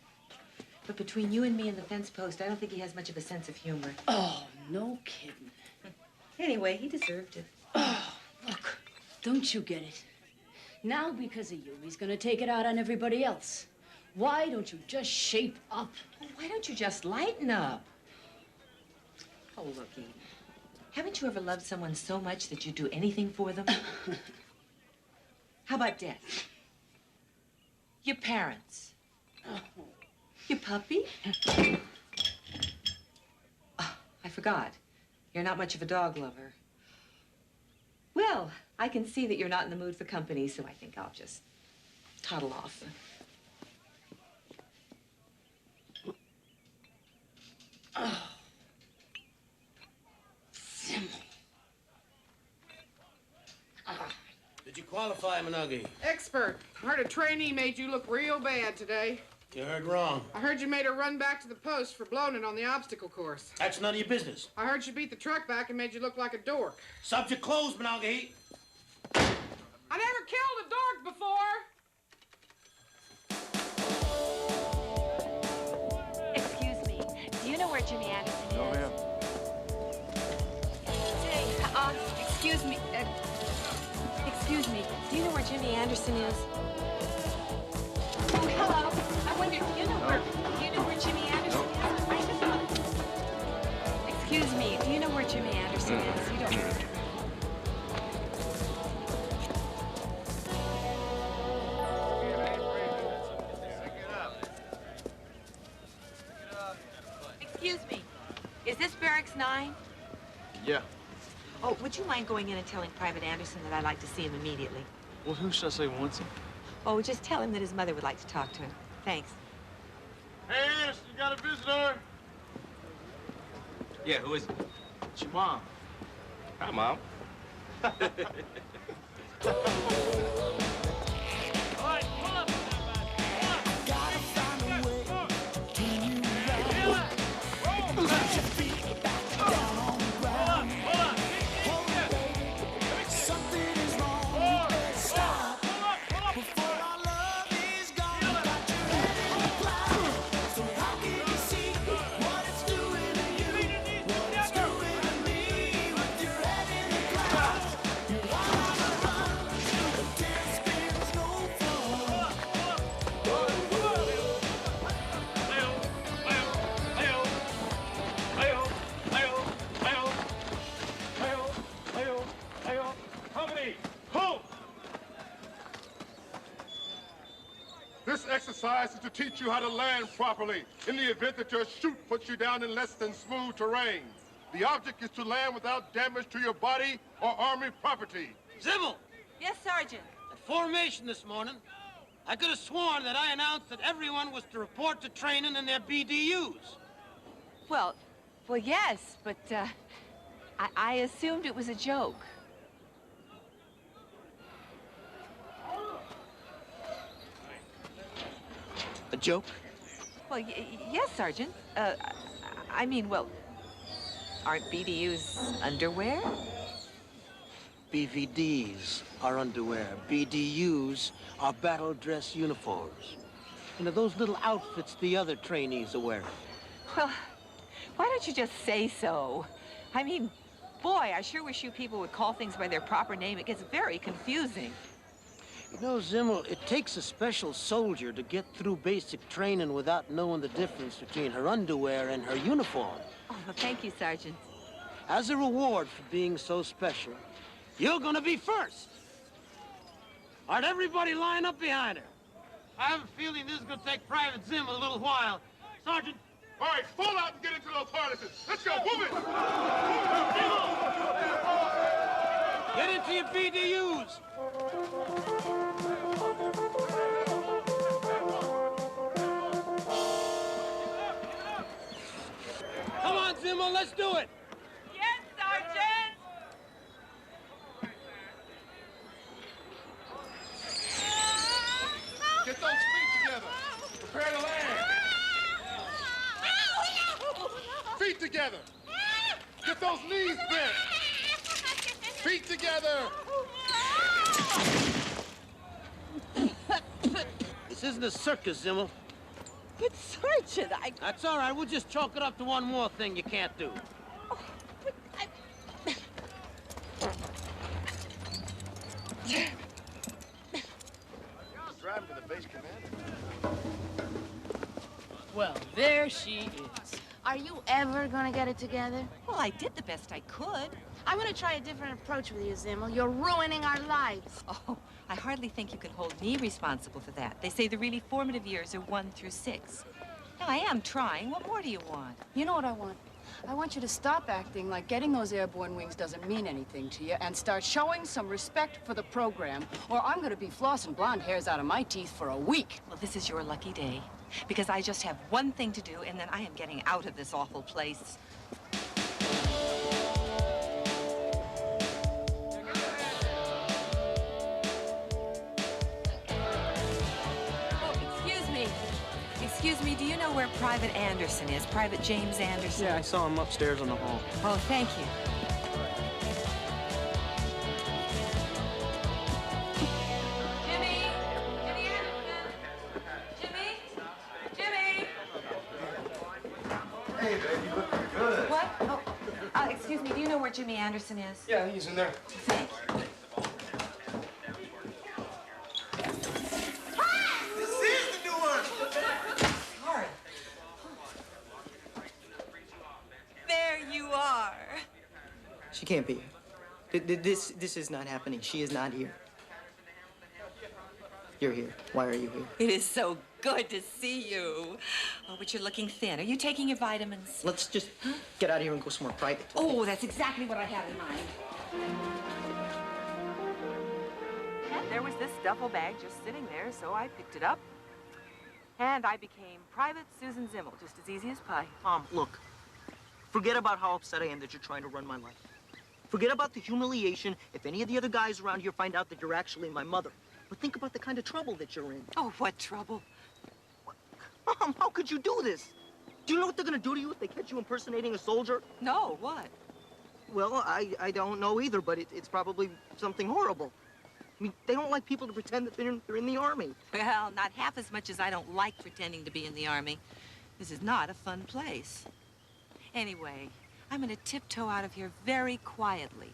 But between you and me and the fence post, I don't think he has much of a sense of humor. Oh, no kidding. Anyway, he deserved it. Oh, look, don't you get it? Now, because of you, he's gonna take it out on everybody else. Why don't you just shape up? Well, why don't you just lighten up? Oh, look, Edie. Haven't you ever loved someone so much that you'd do anything for them? How about death? Your parents? Oh. Your puppy? Oh, I forgot. You're not much of a dog lover. Well, I can see that you're not in the mood for company, so I think I'll just toddle off. Oh. Zimmel. Did you qualify, Minogue? Expert. I heard a trainee made you look real bad today. You heard wrong. I heard you made her run back to the post for blowing it on the obstacle course. That's none of your business. I heard she beat the truck back and made you look like a dork. Subject closed, Minogue. I never killed a dork before. Excuse me. Do you know where Jimmy Anderson is? No, ma'am. Say, Excuse me. Excuse me. Do you know where Jimmy Anderson is? Oh, hello. I wonder, do you know where Jimmy Anderson is? I just want... Excuse me. Do you know where Jimmy Anderson is? You don't... Excuse me. Is this Barracks 9? Yeah. Oh, would you mind going in and telling Private Anderson that I'd like to see him immediately? Well, who should I say wants him? Oh, just tell him that his mother would like to talk to him. Thanks. Hey, Anderson, you got a visitor? Yeah, who is it? It's your mom. Hi, Mom. All right, pull up. This exercise is to teach you how to land properly in the event that your chute puts you down in less than smooth terrain. The object is to land without damage to your body or Army property. Zimmel! Yes, Sergeant. At formation this morning, I could have sworn that I announced that everyone was to report to training in their BDUs. Well, yes, but I assumed it was a joke. A joke? Well, yes, Sergeant. I mean, well, aren't BDUs underwear? BVDs are underwear. BDUs are battle dress uniforms. You know, those little outfits the other trainees are wearing. Well, why don't you just say so? I mean, boy, I sure wish you people would call things by their proper name. It gets very confusing. You know, Zimmel, it takes a special soldier to get through basic training without knowing the difference between her underwear and her uniform. Oh, well, thank you, Sergeant. As a reward for being so special, you're gonna be first. All right, everybody line up behind her. I have a feeling this is gonna take Private Zim a little while. Sergeant. All right, fall out and get into those harnesses. Let's go, move it! Get into your BDUs. Come on, Zimmo, let's do it. Yes, Sergeant. Get those feet together. Prepare to land. Feet together. Get those knees bent. Feet together. This isn't a circus, Zimmel. But, Sergeant, That's all right. We'll just chalk it up to one more thing you can't do. Driving to the base commander. Well, there she is. Are you ever gonna get it together? Well, I did the best I could. I'm gonna try a different approach with you, Zimmel. You're ruining our lives. Oh, I hardly think you could hold me responsible for that. They say the really formative years are 1 through 6. Now, I am trying. What more do you want? You know what I want? I want you to stop acting like getting those airborne wings doesn't mean anything to you and start showing some respect for the program, or I'm gonna be flossing blonde hairs out of my teeth for a week. Well, this is your lucky day, because I just have one thing to do, and then I am getting out of this awful place. Excuse me, do you know where Private Anderson is? Private James Anderson? Yeah, I saw him upstairs in the hall. Oh, thank you. Jimmy? Jimmy Anderson? Jimmy? Jimmy? Hey, babe, you look good. What? Oh, excuse me, do you know where Jimmy Anderson is? Yeah, he's in there. Thank you. This is the new one! Sorry. There you are. She can't be here. This is not happening. She is not here. You're here. Why are you here? It is so good to see you. Oh, but you're looking thin. Are you taking your vitamins? Let's just get out of here and go somewhere private. Oh, that's exactly what I had in mind. And there was this duffel bag just sitting there, so I picked it up. And I became Private Susan Zimmel, just as easy as pie. Mom, look. Forget about how upset I am that you're trying to run my life. Forget about the humiliation if any of the other guys around here find out that you're actually my mother. But think about the kind of trouble that you're in. Oh, what trouble? Mom, how could you do this? Do you know what they're gonna do to you if they catch you impersonating a soldier? No, what? Well, I don't know either, but it's probably something horrible. I mean, they don't like people to pretend that they're in the army. Well, not half as much as I don't like pretending to be in the army. This is not a fun place. Anyway, I'm gonna tiptoe out of here very quietly.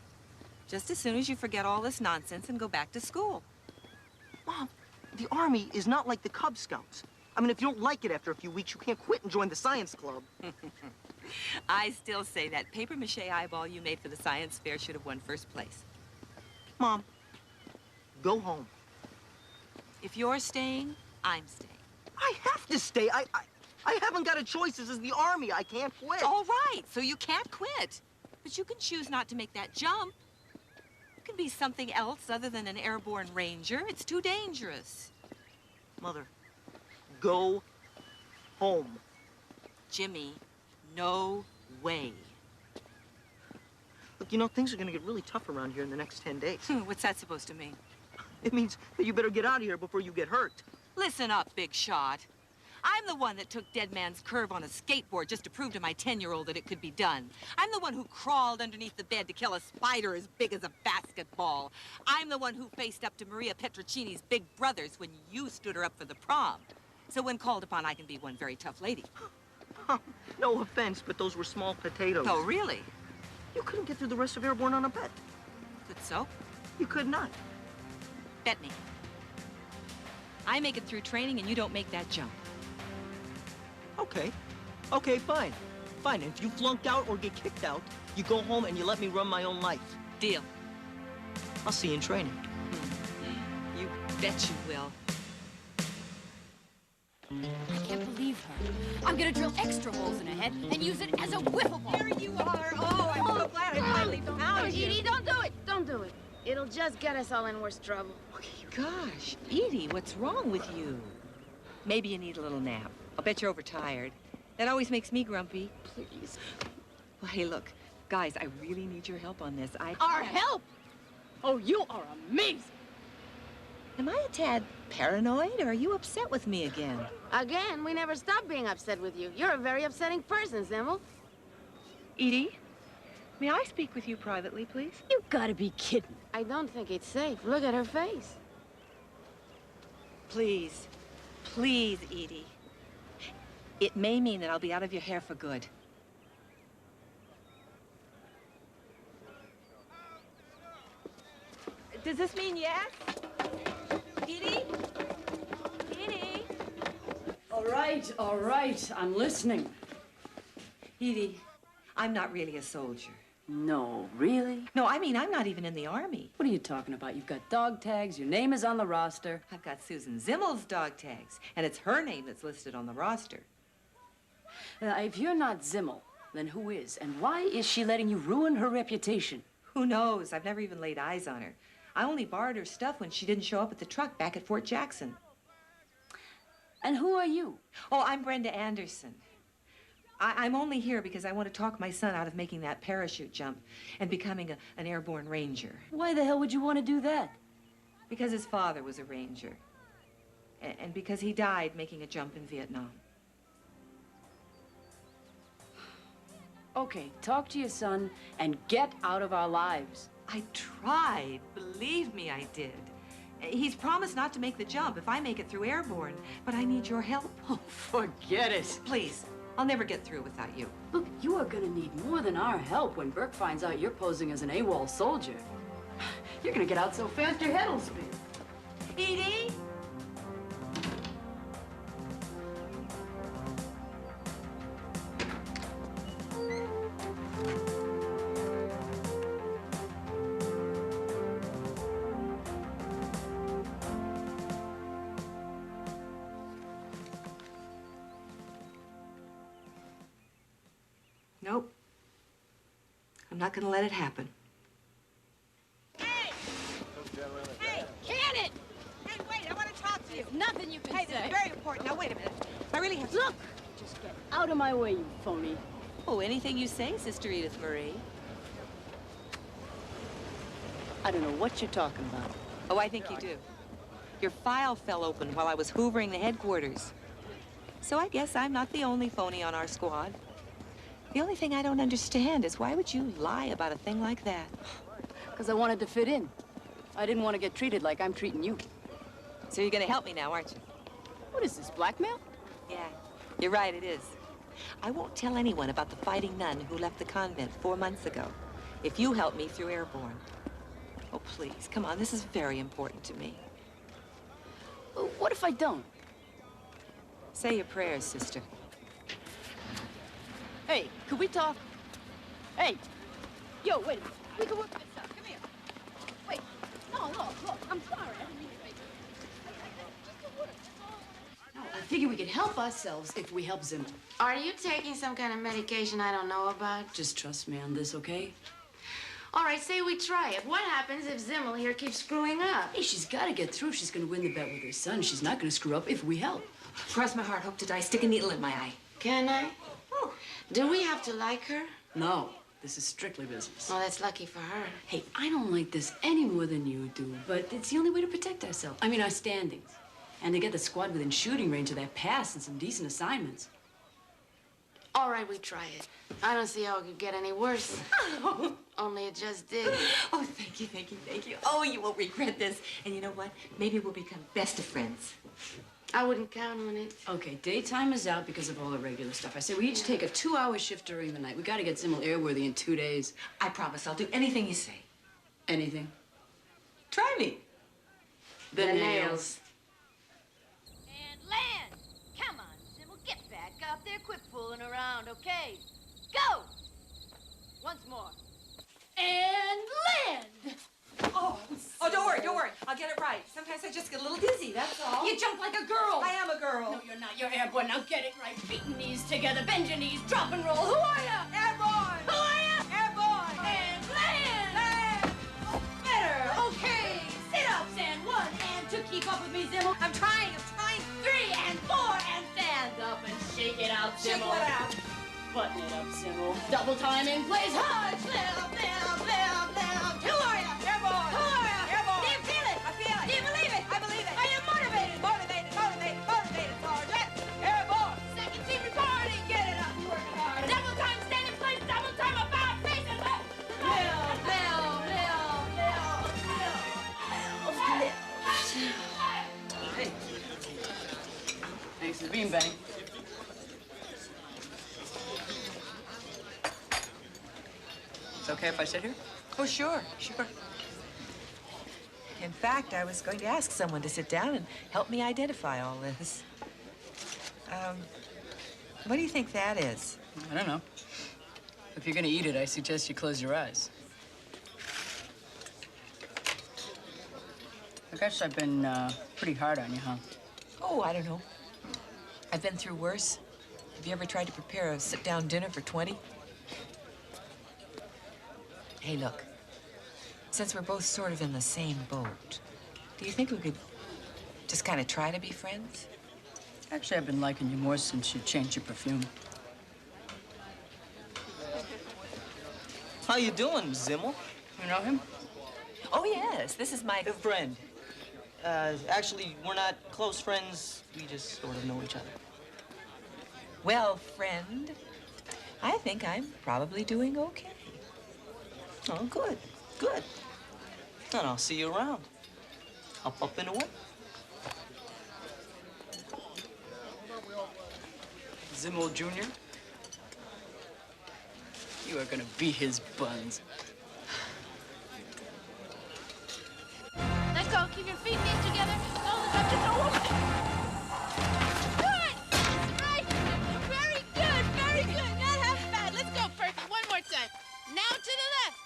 Just as soon as you forget all this nonsense and go back to school. Mom, the army is not like the Cub Scouts. I mean, if you don't like it after a few weeks, you can't quit and join the science club. I still say that papier-mâché eyeball you made for the science fair should have won first place. Mom, go home. If you're staying, I'm staying. I have to stay. I haven't got a choice. This is the army. I can't quit. All right, so you can't quit. But you can choose not to make that jump. You can be something else other than an airborne ranger. It's too dangerous. Mother, go home. Jimmy, no way. Look, you know, things are going to get really tough around here in the next 10 days. What's that supposed to mean? It means that you better get out of here before you get hurt. Listen up, big shot. I'm the one that took Dead Man's Curve on a skateboard just to prove to my 10-year-old that it could be done. I'm the one who crawled underneath the bed to kill a spider as big as a basketball. I'm the one who faced up to Maria Petrocini's big brothers when you stood her up for the prom. So when called upon, I can be one very tough lady. No offense, but those were small potatoes. Oh, really? You couldn't get through the rest of Airborne on a bet. Good so? You could not. Bet me. I make it through training and you don't make that jump. Okay. Okay, fine. Fine, and if you flunk out or get kicked out, you go home and you let me run my own life. Deal. I'll see you in training. You bet you will. I can't believe her. I'm gonna drill extra holes in her head and use it as a wiffle ball. There you are. Oh, I'm so glad I finally found you. Edie, don't do it. Don't do it. It'll just get us all in worse trouble. Gosh, Edie, what's wrong with you? Maybe you need a little nap. I'll bet you're overtired. That always makes me grumpy. Please. Well, hey, look, guys, I really need your help on this. Our help? Oh, you are amazing. Am I a tad paranoid, or are you upset with me again? Again, we never stop being upset with you. You're a very upsetting person, Zimmel. Edie, may I speak with you privately, please? You gotta be kidding. I don't think it's safe. Look at her face. Please, please, Edie. It may mean that I'll be out of your hair for good. Does this mean yes? Edie? Edie? All right, I'm listening. Edie, I'm not really a soldier. No, really? No, I mean, I'm not even in the army. What are you talking about? You've got dog tags, your name is on the roster. I've got Susan Zimmel's dog tags, and it's her name that's listed on the roster. If you're not Zimmel, then who is? And why is she letting you ruin her reputation? Who knows? I've never even laid eyes on her. I only borrowed her stuff when she didn't show up at the truck back at Fort Jackson. And who are you? Oh, I'm Brenda Anderson. I'm only here because I want to talk my son out of making that parachute jump and becoming an airborne ranger. Why the hell would you want to do that? Because his father was a ranger. And because he died making a jump in Vietnam. Okay, talk to your son and get out of our lives. I tried. Believe me, I did. He's promised not to make the jump if I make it through airborne, but I need your help. Oh, forget it. Please, I'll never get through without you. Look, you are gonna need more than our help when Burke finds out you're posing as an AWOL soldier. You're gonna get out so fast your head will spin. Edie? Nope. I'm not gonna let it happen. Hey, Janet! Hey, wait, I want to talk to you. Nothing you can say. This is very important. Now, wait a minute. I really have to... Look! Just get out of my way, you phony. Oh, anything you say, Sister Edith Marie. I don't know what you're talking about. Oh, I think you do. Your file fell open while I was hoovering the headquarters. So I guess I'm not the only phony on our squad. The only thing I don't understand is why would you lie about a thing like that? Because I wanted to fit in. I didn't want to get treated like I'm treating you. So you're gonna help me now, aren't you? What is this, blackmail? Yeah, you're right, it is. I won't tell anyone about the fighting nun who left the convent 4 months ago. If you help me through Airborne. Oh, please, come on, this is very important to me. What if I don't? Say your prayers, sister. Hey, could we talk? Hey! Yo, wait a minute. We can work this out. Come here. Wait. No, look. I'm sorry. I didn't mean to make it. No, I figure we could help ourselves if we help Zimmel. Are you taking some kind of medication I don't know about? Just trust me on this, okay? All right, say we try it. What happens if Zimmel here keeps screwing up? Hey, she's got to get through if she's going to win the bet with her son. She's not going to screw up if we help. Cross my heart, hope to die, stick a needle in my eye. Can I? Do we have to like her? No, this is strictly business. Oh, that's lucky for her. Hey, I don't like this any more than you do, but it's the only way to protect ourselves. I mean, our standings. And to get the squad within shooting range of that pass and some decent assignments. All right, we try it. I don't see how it could get any worse. Only it just did. Oh, thank you. Oh, you won't regret this. And you know what? Maybe we'll become best of friends. I wouldn't count on it. Okay, daytime is out because of all the regular stuff. I say we each take a 2-hour shift during the night. We got to get Zimmel airworthy in 2 days. I promise I'll do anything you say. Anything? Try me. The nails. And land! Come on, Zimmel, get back up there. Quit fooling around, okay? Go! Once more. And land! Oh, don't worry. I'll get it right. Sometimes I just get a little dizzy, that's all. You jump like a girl. I am a girl. No, you're not. You're airborne. Now get it right. Feet and knees together. Bend your knees. Drop and roll. Who are you? Airborne. Who are you? Airborne. And land. Better. Okay. Sit ups and 1 and 2. Keep up with me, Zimmel. I'm trying. 3 and 4 and stand up and shake it out, Zimmel. Shake what out? Button it up, Zimmel. Double time in place. Hard. Flip. Who are you? Airborne. Who are you? Airborne. Do you feel it? I feel it. Do you believe it? I believe it. Are you motivated? Motivated, Sergeant. Airborne. Second team reporting. Get it up. Working hard. Double time, stand in place. Double time about. Face and left. Hey. Thanks for being Benny. It's okay if I sit here? Oh, sure. In fact, I was going to ask someone to sit down and help me identify all this. What do you think that is? I don't know. If you're gonna eat it, I suggest you close your eyes. I guess I've been pretty hard on you, huh? Oh, I don't know. I've been through worse. Have you ever tried to prepare a sit-down dinner for 20? Hey, look. Since we're both sort of in the same boat, do you think we could just kind of try to be friends? Actually, I've been liking you more since you changed your perfume. How you doing, Zimmel? You know him? Oh, yes. This is my... A friend. Actually, we're not close friends. We just sort of know each other. Well, friend, I think I'm probably doing okay. Oh, good. And I'll see you around. Hop up in a way. Zimmel Jr.? You are gonna be his buns. Let's go. Keep your feet and knees together. Don't look up. Just over. Good. Right. Very good. Very good. Not half bad. Let's go, Perky. One more time. Now to the left.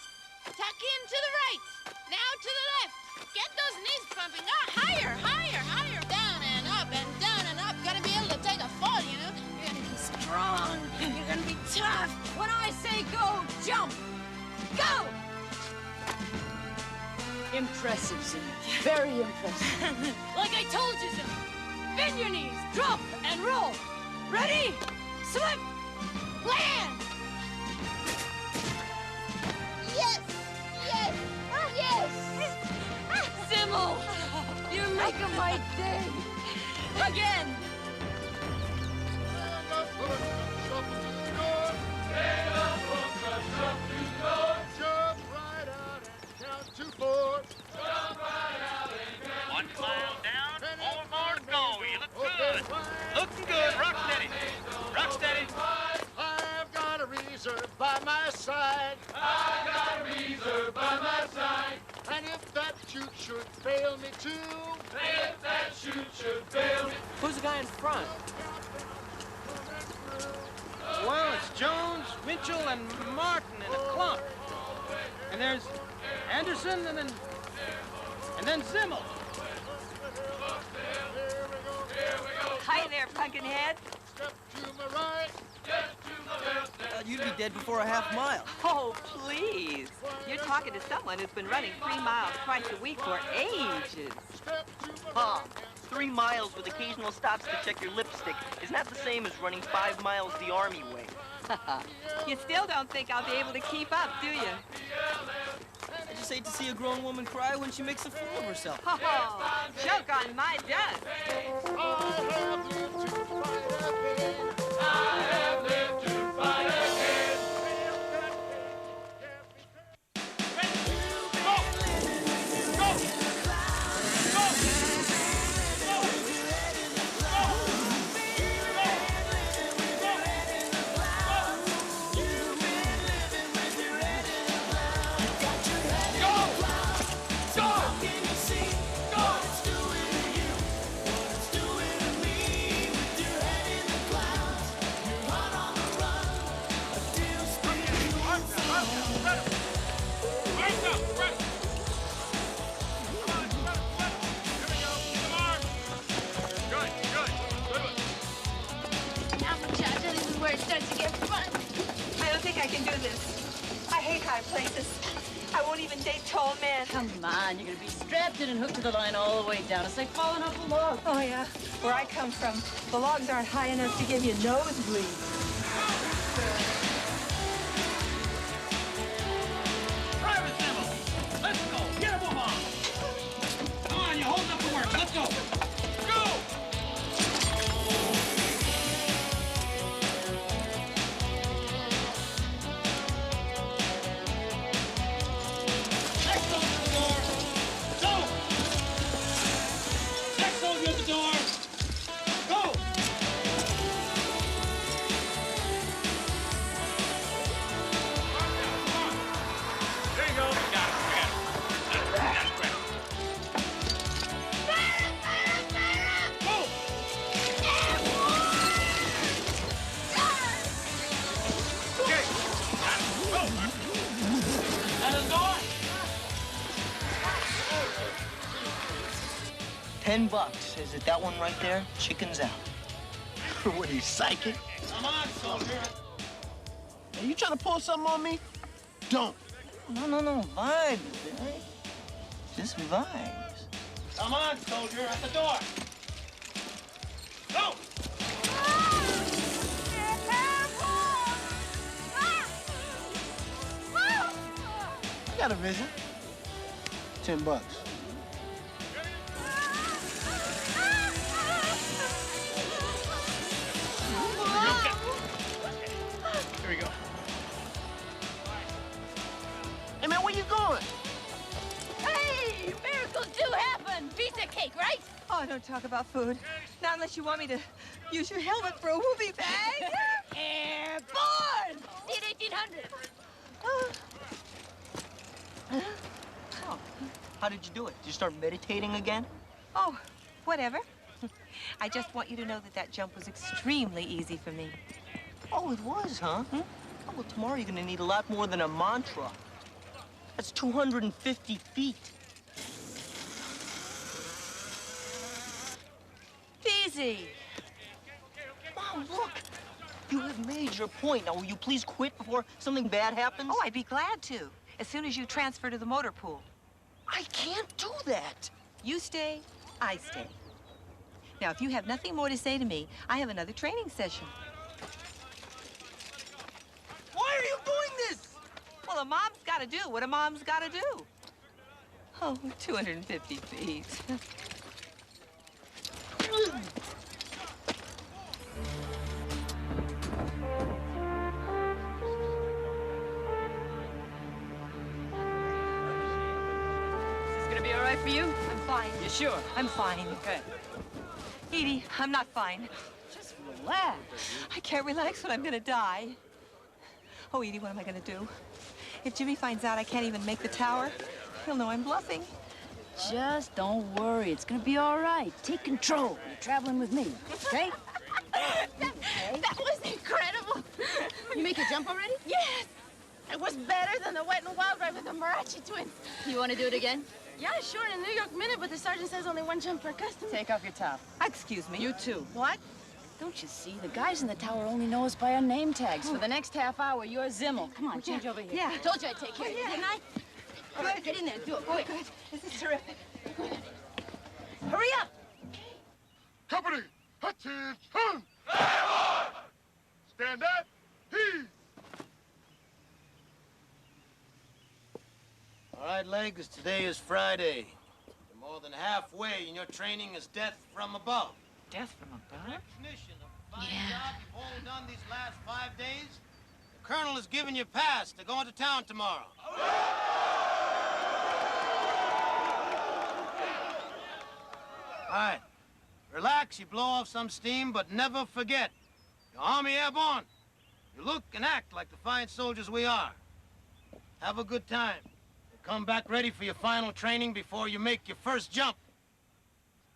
Tuck in to the right. Now to the left. Get those knees pumping. Ah, higher, higher, higher. Down and up and down and up. Gotta be able to take a fall, you know? You're gonna be strong. You're gonna be tough. When I say go, jump! Go! Impressive, Zim. Very impressive. Like I told you, Zim. Bend your knees, drop, and roll. Ready? Slip! Land! Yes! Yes! Yes! Zimmel! You're making my day. Again! Jump right out and count to 4. Jump right out and count 1 mile down, 4 more to go. You look good. Looking good. Rock steady. Rock steady. I've got a reserve by my side. I've got a reserve by my side. And if that chute should fail me too. If that chute should fail me. Who's the guy in front? Well, it's Jones, Mitchell, and Martin in a clump. And there's Anderson, and then Zimmel. Hi there, Pumpkinhead. Step to my right. Step to my left. You'd be dead before a half mile. Oh, please. You're talking to someone who's been running 3 miles twice a week for ages. Huh. 3 miles with occasional stops to check your lipstick. Isn't that the same as running 5 miles the Army way? You still don't think I'll be able to keep up, do you? I just hate to see a grown woman cry when she makes a fool of herself. Oh, joke on my dust. I have lived to fight again. I can do this. I hate high places. I won't even date tall men. Come on, you're gonna be strapped in and hooked to the line all the way down. It's like falling off a log. Oh, yeah. Where I come from, the logs aren't high enough to give you nosebleeds. Private Zimmel, let's go. Get a move on. Come on, you're holding up the work. Let's go. Go! Next soldier at the door. Go! Next soldier at the door. Go! There you go. Got it. That's great. Okay. Go. Let us go. $10. Is it that one right there? Chicken's out. What are you, psychic? Come on, soldier. Are you trying to pull something on me? Don't. No. Vibes, right? Just vibes. Come on, soldier, at the door. Go! I got a vision. $10. Here we go. Hey, man, where you going? Hey, miracles do happen. Piece of cake, right? Oh, don't talk about food. Not unless you want me to use your helmet for a whoopee bag. Airborne! See you at 1800. Oh, how did you do it? Did you start meditating again? Oh, whatever. I just want you to know that that jump was extremely easy for me. Oh, it was, huh? Oh, well, tomorrow you're gonna need a lot more than a mantra. That's 250 feet. Easy. Mom, look. You have made your point. Now, will you please quit before something bad happens? Oh, I'd be glad to, as soon as you transfer to the motor pool. I can't do that. You stay, I stay. Now, if you have nothing more to say to me, I have another training session. Why are you doing this? Well, a mom's got to do what a mom's got to do. Oh, 250 feet. Be all right for you? I'm fine. You sure? I'm fine. Okay. Edie, I'm not fine. Just relax. I can't relax when I'm gonna die. Oh, Edie, what am I gonna do? If Jimmy finds out I can't even make the tower, he'll know I'm bluffing. Just don't worry. It's gonna be all right. Take control. You're traveling with me, okay? That was incredible. You make a jump already? Yes. It was better than the Wet and Wild ride with the Marachi twins. You want to do it again? Yeah, sure, in a New York minute, but the sergeant says only one jump per customer. Take off your top. Excuse me. You too. What? Don't you see? The guys in the tower only know us by our name tags. For the next half hour, you're Zimmel. Come on, change over here. Yeah. I told you I'd take care of you, didn't I? All right, get in there. Do it quick. Good. This is terrific. Hurry up. Company, attention! Stand at ease. All right, Legs, today is Friday. You're more than halfway, and your training is death from above. Death from above? Recognition of the fine job you've all done these last 5 days. The colonel has given you a pass to go into town tomorrow. All right. Relax, you blow off some steam, but never forget, you're Army Airborne. You look and act like the fine soldiers we are. Have a good time. Come back ready for your final training before you make your first jump.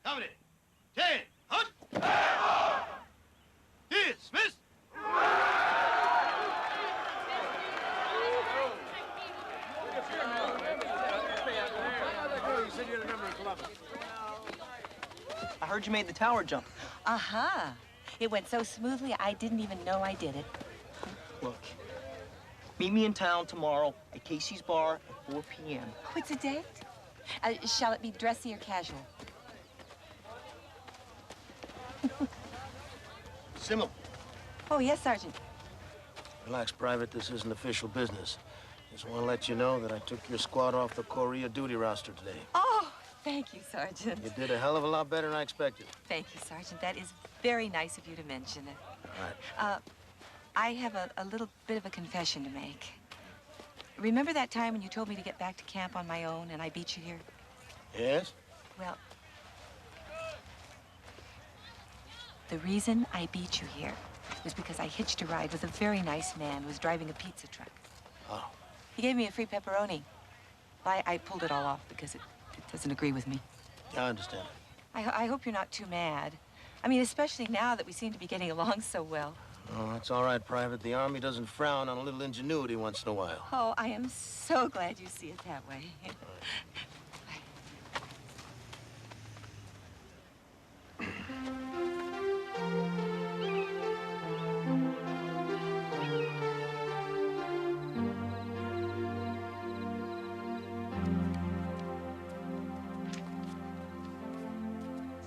Cover it. Ten. Hut. Dismiss. I heard you made the tower jump. Uh-huh. It went so smoothly, I didn't even know I did it. Look, meet me in town tomorrow at Casey's Bar at 4 p.m. Oh, it's a date? Shall it be dressy or casual? Simmel. Oh, yes, Sergeant. Relax, Private. This isn't official business. Just want to let you know that I took your squad off the Korea duty roster today. Oh, thank you, Sergeant. You did a hell of a lot better than I expected. Thank you, Sergeant. That is very nice of you to mention it. All right. I have a little bit of a confession to make. Remember that time when you told me to get back to camp on my own and I beat you here? Yes? Well, the reason I beat you here was because I hitched a ride with a very nice man who was driving a pizza truck. Oh. He gave me a free pepperoni. Well, I pulled it all off because it doesn't agree with me. I understand. I hope you're not too mad. I mean, especially now that we seem to be getting along so well. Oh, that's all right, Private. The Army doesn't frown on a little ingenuity once in a while. Oh, I am so glad you see it that way.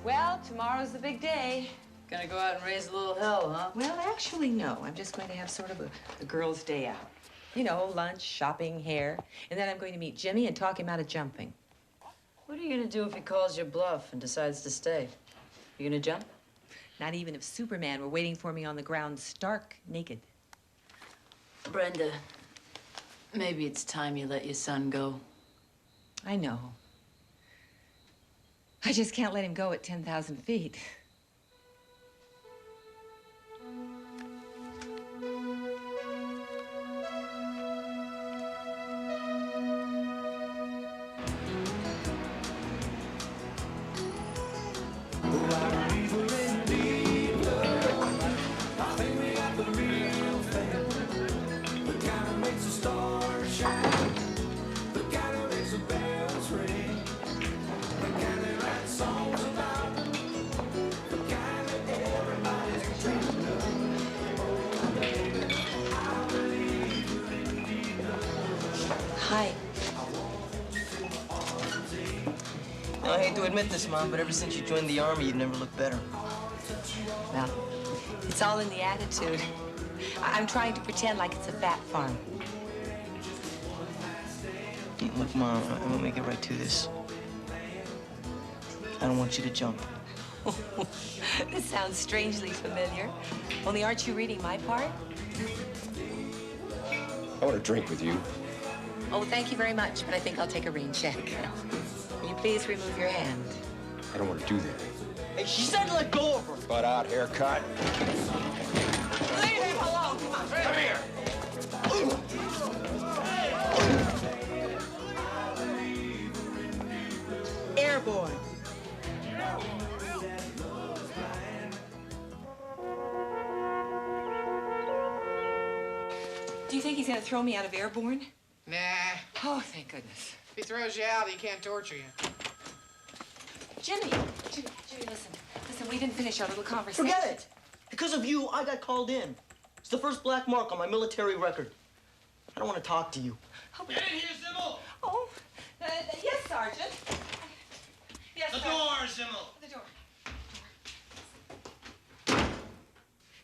Well, tomorrow's the big day. Gonna go out and raise a little hell, huh? Well, actually, no. I'm just going to have sort of a girl's day out. You know, lunch, shopping, hair. And then I'm going to meet Jimmy and talk him out of jumping. What are you gonna do if he calls your bluff and decides to stay? You gonna jump? Not even if Superman were waiting for me on the ground, stark naked. Brenda, maybe it's time you let your son go. I know. I just can't let him go at 10,000 feet. Hi. Now, I hate to admit this, Mom, but ever since you joined the Army, you've never looked better. Well, it's all in the attitude. I'm trying to pretend like it's a fat farm. Look, Mom, I'm gonna make it right to this. I don't want you to jump. This sounds strangely familiar. Only aren't you reading my part? I want to drink with you. Oh, thank you very much, but I think I'll take a rain check. Will you please remove your hand? I don't want to do that. Hey, she said let go of her. Butt out, haircut. Leave him alone! Come here. Airborne. Do you think he's gonna throw me out of Airborne? Nah. Oh, thank goodness. If he throws you out, he can't torture you. Jimmy, listen. Listen, we didn't finish our little conversation. Forget it. Because of you, I got called in. It's the first black mark on my military record. I don't want to talk to you. Get in here, Zimmel! Oh, yes, Sergeant. Yes, The Sergeant. door, Zimmel! The door.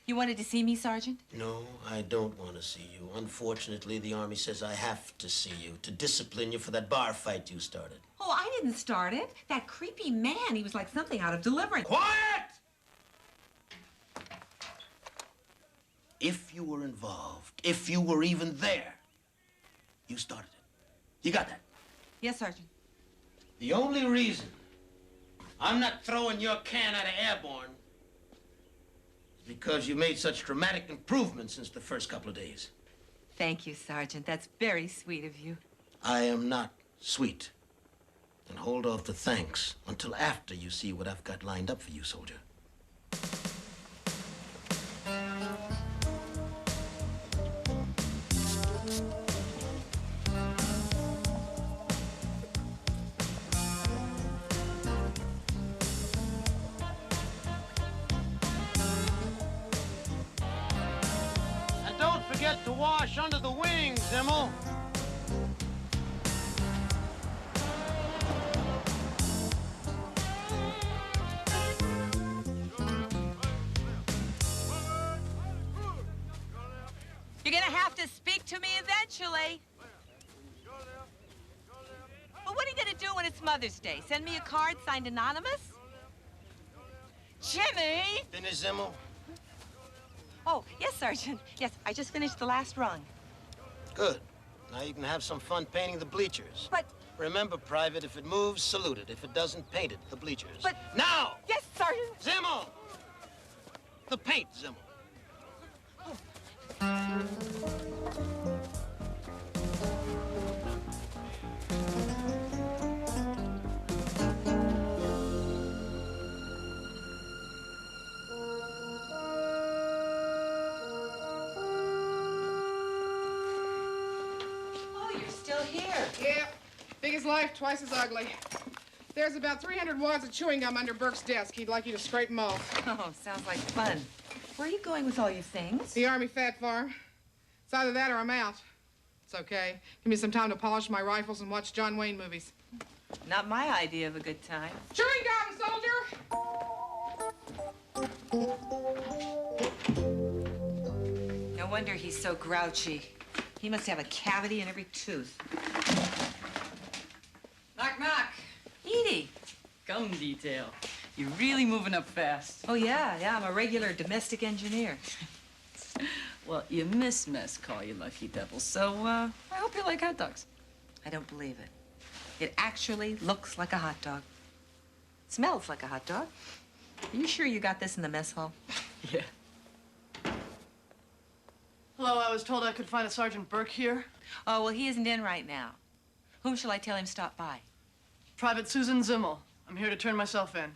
You wanted to see me, Sergeant? No, I don't want to see you. Unfortunately, the Army says I have to see you to discipline you for that bar fight you started. Oh, I didn't start it. That creepy man, he was like something out of Deliverance. Quiet! If you were involved, if you were even there, you started it. You got that? Yes, Sergeant. The only reason I'm not throwing your can out of Airborne is because you made such dramatic improvements since the first couple of days. Thank you, Sergeant. That's very sweet of you. I am not sweet. And hold off the thanks until after you see what I've got lined up for you, soldier. And don't forget to wash under the wings, Zimmel. You're gonna have to speak to me eventually. But what are you gonna do when it's Mother's Day? Send me a card signed anonymous? Jimmy! Finish, Zimmel? Oh, yes, Sergeant. Yes, I just finished the last rung. Good. Now you can have some fun painting the bleachers. But... Remember, Private, if it moves, salute it. If it doesn't, paint it, the bleachers. But... Now! Yes, Sergeant! Zimmel! The paint, Zimmel. Oh, you're still here. Yeah. Big as life, twice as ugly. There's about 300 wads of chewing gum under Burke's desk. He'd like you to scrape them off. Oh, sounds like fun. Where are you going with all your things? The Army Fat Farm. It's either that or I'm out. It's okay. Give me some time to polish my rifles and watch John Wayne movies. Not my idea of a good time. Chewing gum, soldier! No wonder he's so grouchy. He must have a cavity in every tooth. Knock, knock. Edie. Gum detail. You're really moving up fast. Oh, yeah, I'm a regular domestic engineer. Well, you miss mess call, you lucky devil. So, I hope you like hot dogs. I don't believe it. It actually looks like a hot dog. Smells like a hot dog. Are you sure you got this in the mess hall? Yeah. Hello, I was told I could find a Sergeant Burke here. Oh, well, he isn't in right now. Whom shall I tell him stop by? Private Susan Zimmel. I'm here to turn myself in.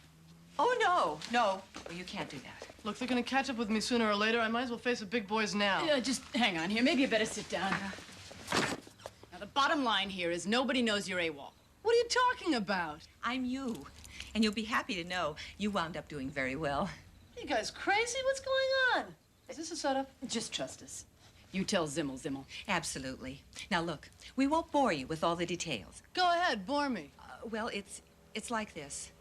Oh, no. Well, you can't do that. Look, they're gonna catch up with me sooner or later. I might as well face the big boys now. Yeah, just hang on here. Maybe you better sit down. Now, the bottom line here is nobody knows you're AWOL. What are you talking about? I'm you. And you'll be happy to know you wound up doing very well. You guys crazy? What's going on? Is this a setup? Just trust us. You tell Zimmel, Zimmel. Absolutely. Now, look, we won't bore you with all the details. Go ahead, bore me. Well, it's like this.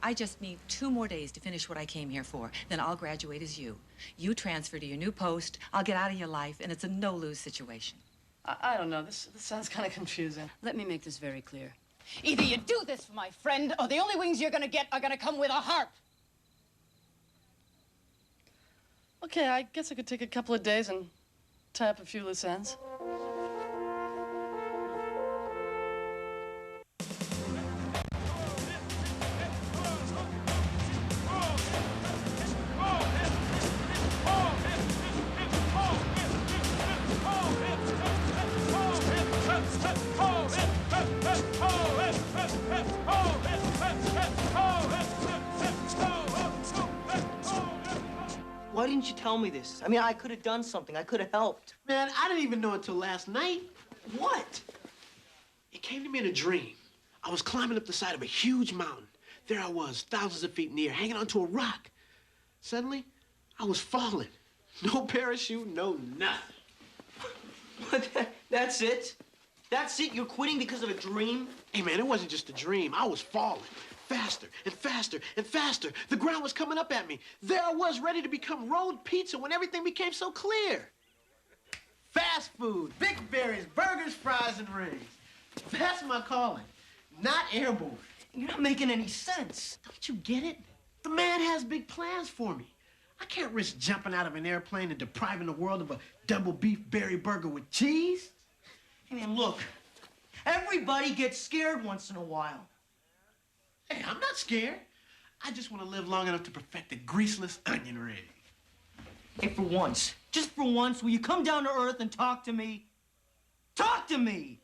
I just need 2 more days to finish what I came here for. Then I'll graduate as you. You transfer to your new post, I'll get out of your life, and it's a no-lose situation. I don't know. This sounds kind of confusing. Let me make this very clear. Either you do this for my friend, or the only wings you're gonna get are gonna come with a harp. Okay, I guess I could take a couple of days and tie up a few loose ends. Why didn't you tell me this? I mean, I could have done something. I could have helped. Man, I didn't even know until last night. What? It came to me in a dream. I was climbing up the side of a huge mountain. There I was, thousands of feet in the air, hanging onto a rock. Suddenly, I was falling. No parachute, no nothing. That's it? That's it? You're quitting because of a dream? Hey, man, it wasn't just a dream. I was falling. Faster and faster and faster. The ground was coming up at me. There I was, ready to become rolled pizza when everything became so clear. Fast food, big berries, burgers, fries, and rings. That's my calling, not airborne. You're not making any sense. Don't you get it? The man has big plans for me. I can't risk jumping out of an airplane and depriving the world of a double beef berry burger with cheese. Hey, man, look. Everybody gets scared once in a while. Hey, I'm not scared. I just want to live long enough to perfect the greaseless onion ring. Hey, for once, just for once, will you come down to earth and talk to me? Talk to me!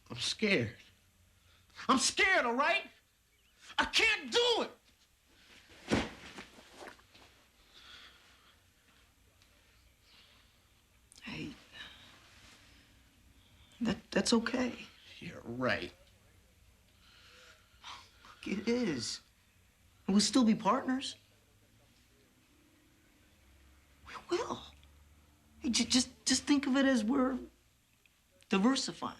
I'm scared. I'm scared, all right? I can't do it! Hey, that's okay. You're right. Look, it is. And we'll still be partners. We will. Hey, just think of it as we're diversifying.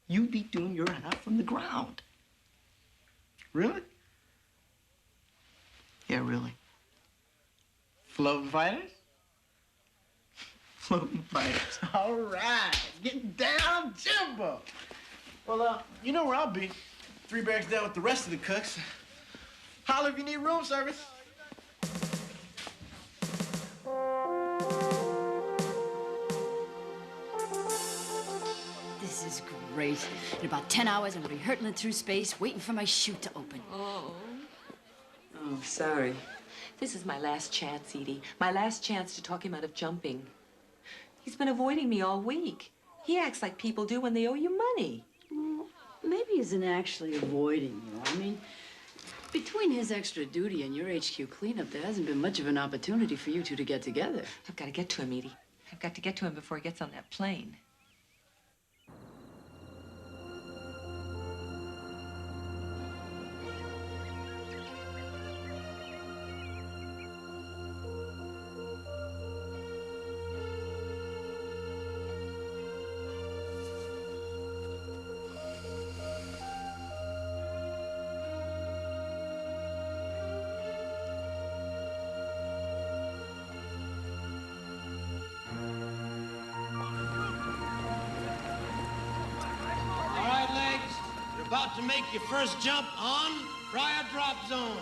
You'd be doing your half from the ground. Really? Yeah, really. Floating fighters? Floating fighters. All right. Getting down, Jimbo. Well, you know where I'll be. 3 barracks down with the rest of the cooks. Holler if you need room service. This is great. In about 10 hours, I'm gonna be hurtling through space, waiting for my chute to open. Oh, sorry. This is my last chance, Edie. My last chance to talk him out of jumping. He's been avoiding me all week. He acts like people do when they owe you money. Well, maybe he isn't actually avoiding you. I mean, between his extra duty and your HQ cleanup, there hasn't been much of an opportunity for you two to get together. I've got to get to him, Edie. I've got to get to him before he gets on that plane. About to make your first jump on Fryer Drop Zone.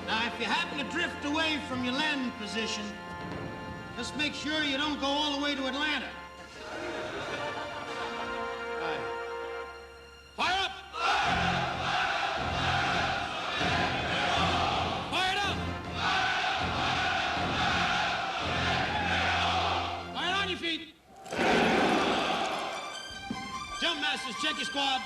Now, if you happen to drift away from your landing position, just make sure you don't go all the way to Atlanta. All right. Fire up! Jump masters, check your squad.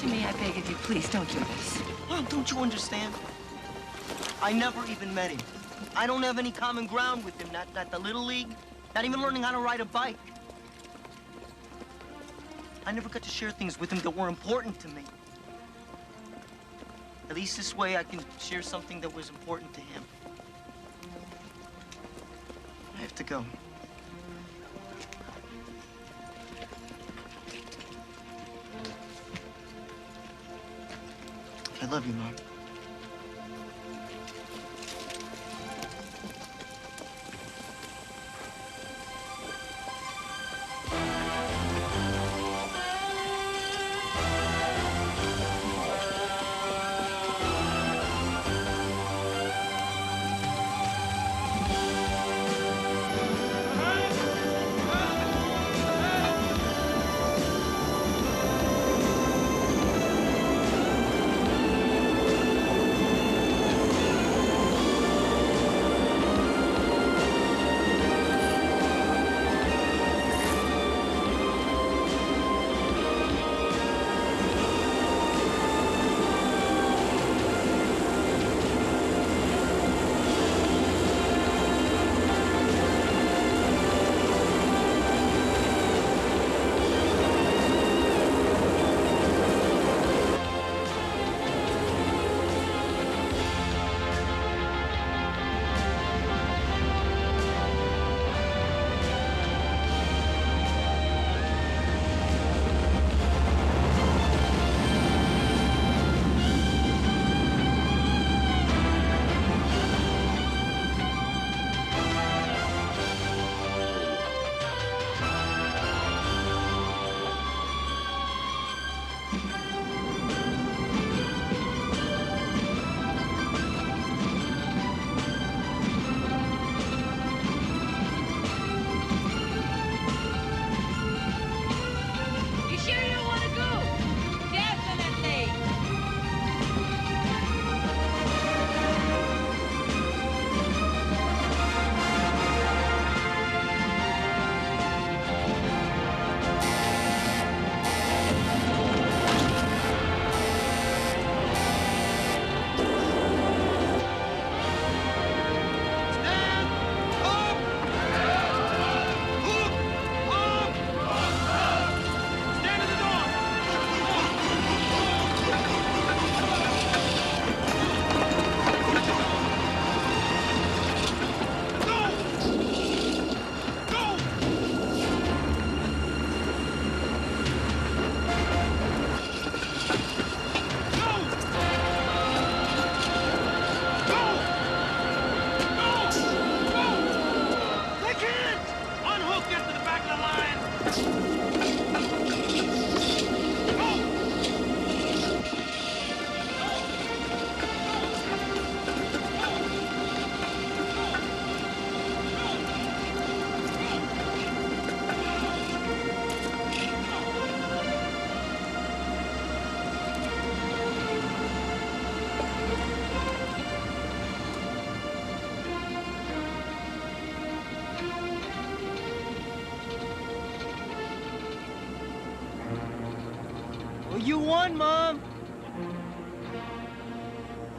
Jimmy, I beg of you, please don't do this. Mom, don't you understand? I never even met him. I don't have any common ground with him, not at the Little League, not even learning how to ride a bike. I never got to share things with him that were important to me. At least this way I can share something that was important to him. I have to go. I love you, Mom. You won, Mom!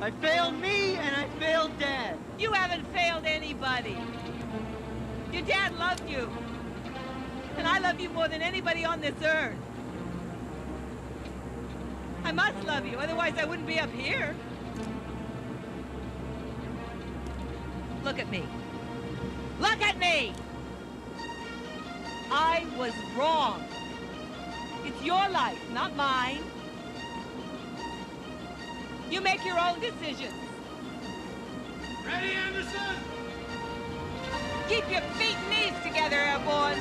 I failed me and I failed Dad. You haven't failed anybody. Your dad loved you. And I love you more than anybody on this earth. I must love you, otherwise I wouldn't be up here. Look at me. Look at me! I was wrong. It's your life, not mine. You make your own decisions. Ready, Anderson? Keep your feet and knees together, airborne.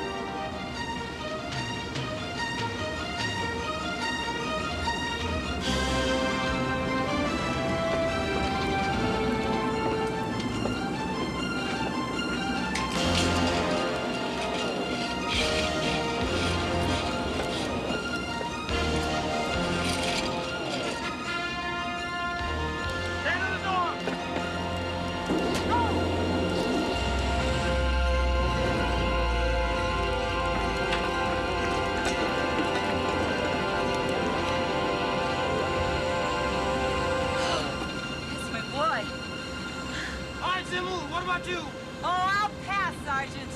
What about you? Oh, I'll pass, Sergeant.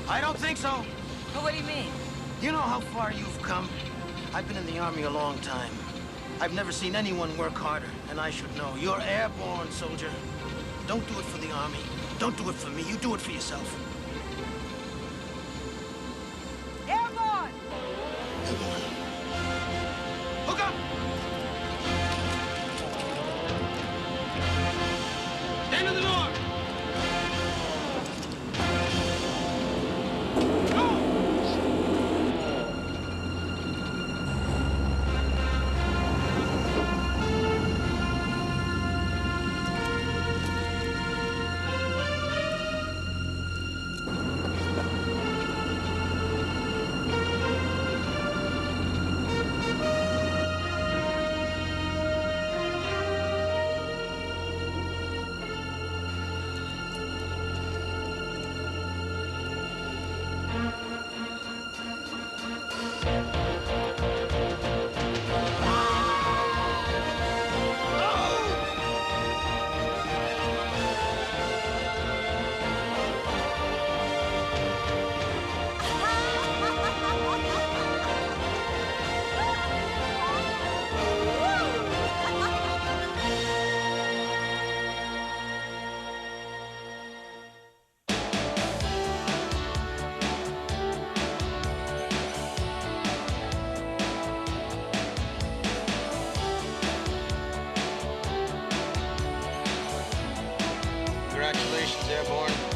I don't think so. Well, what do you mean? You know how far you've come. I've been in the Army a long time. I've never seen anyone work harder, and I should know. You're airborne, soldier. Don't do it for the Army. Don't do it for me. You do it for yourself. Airborne! Hook up! Stand to the door! Congratulations, Airborne.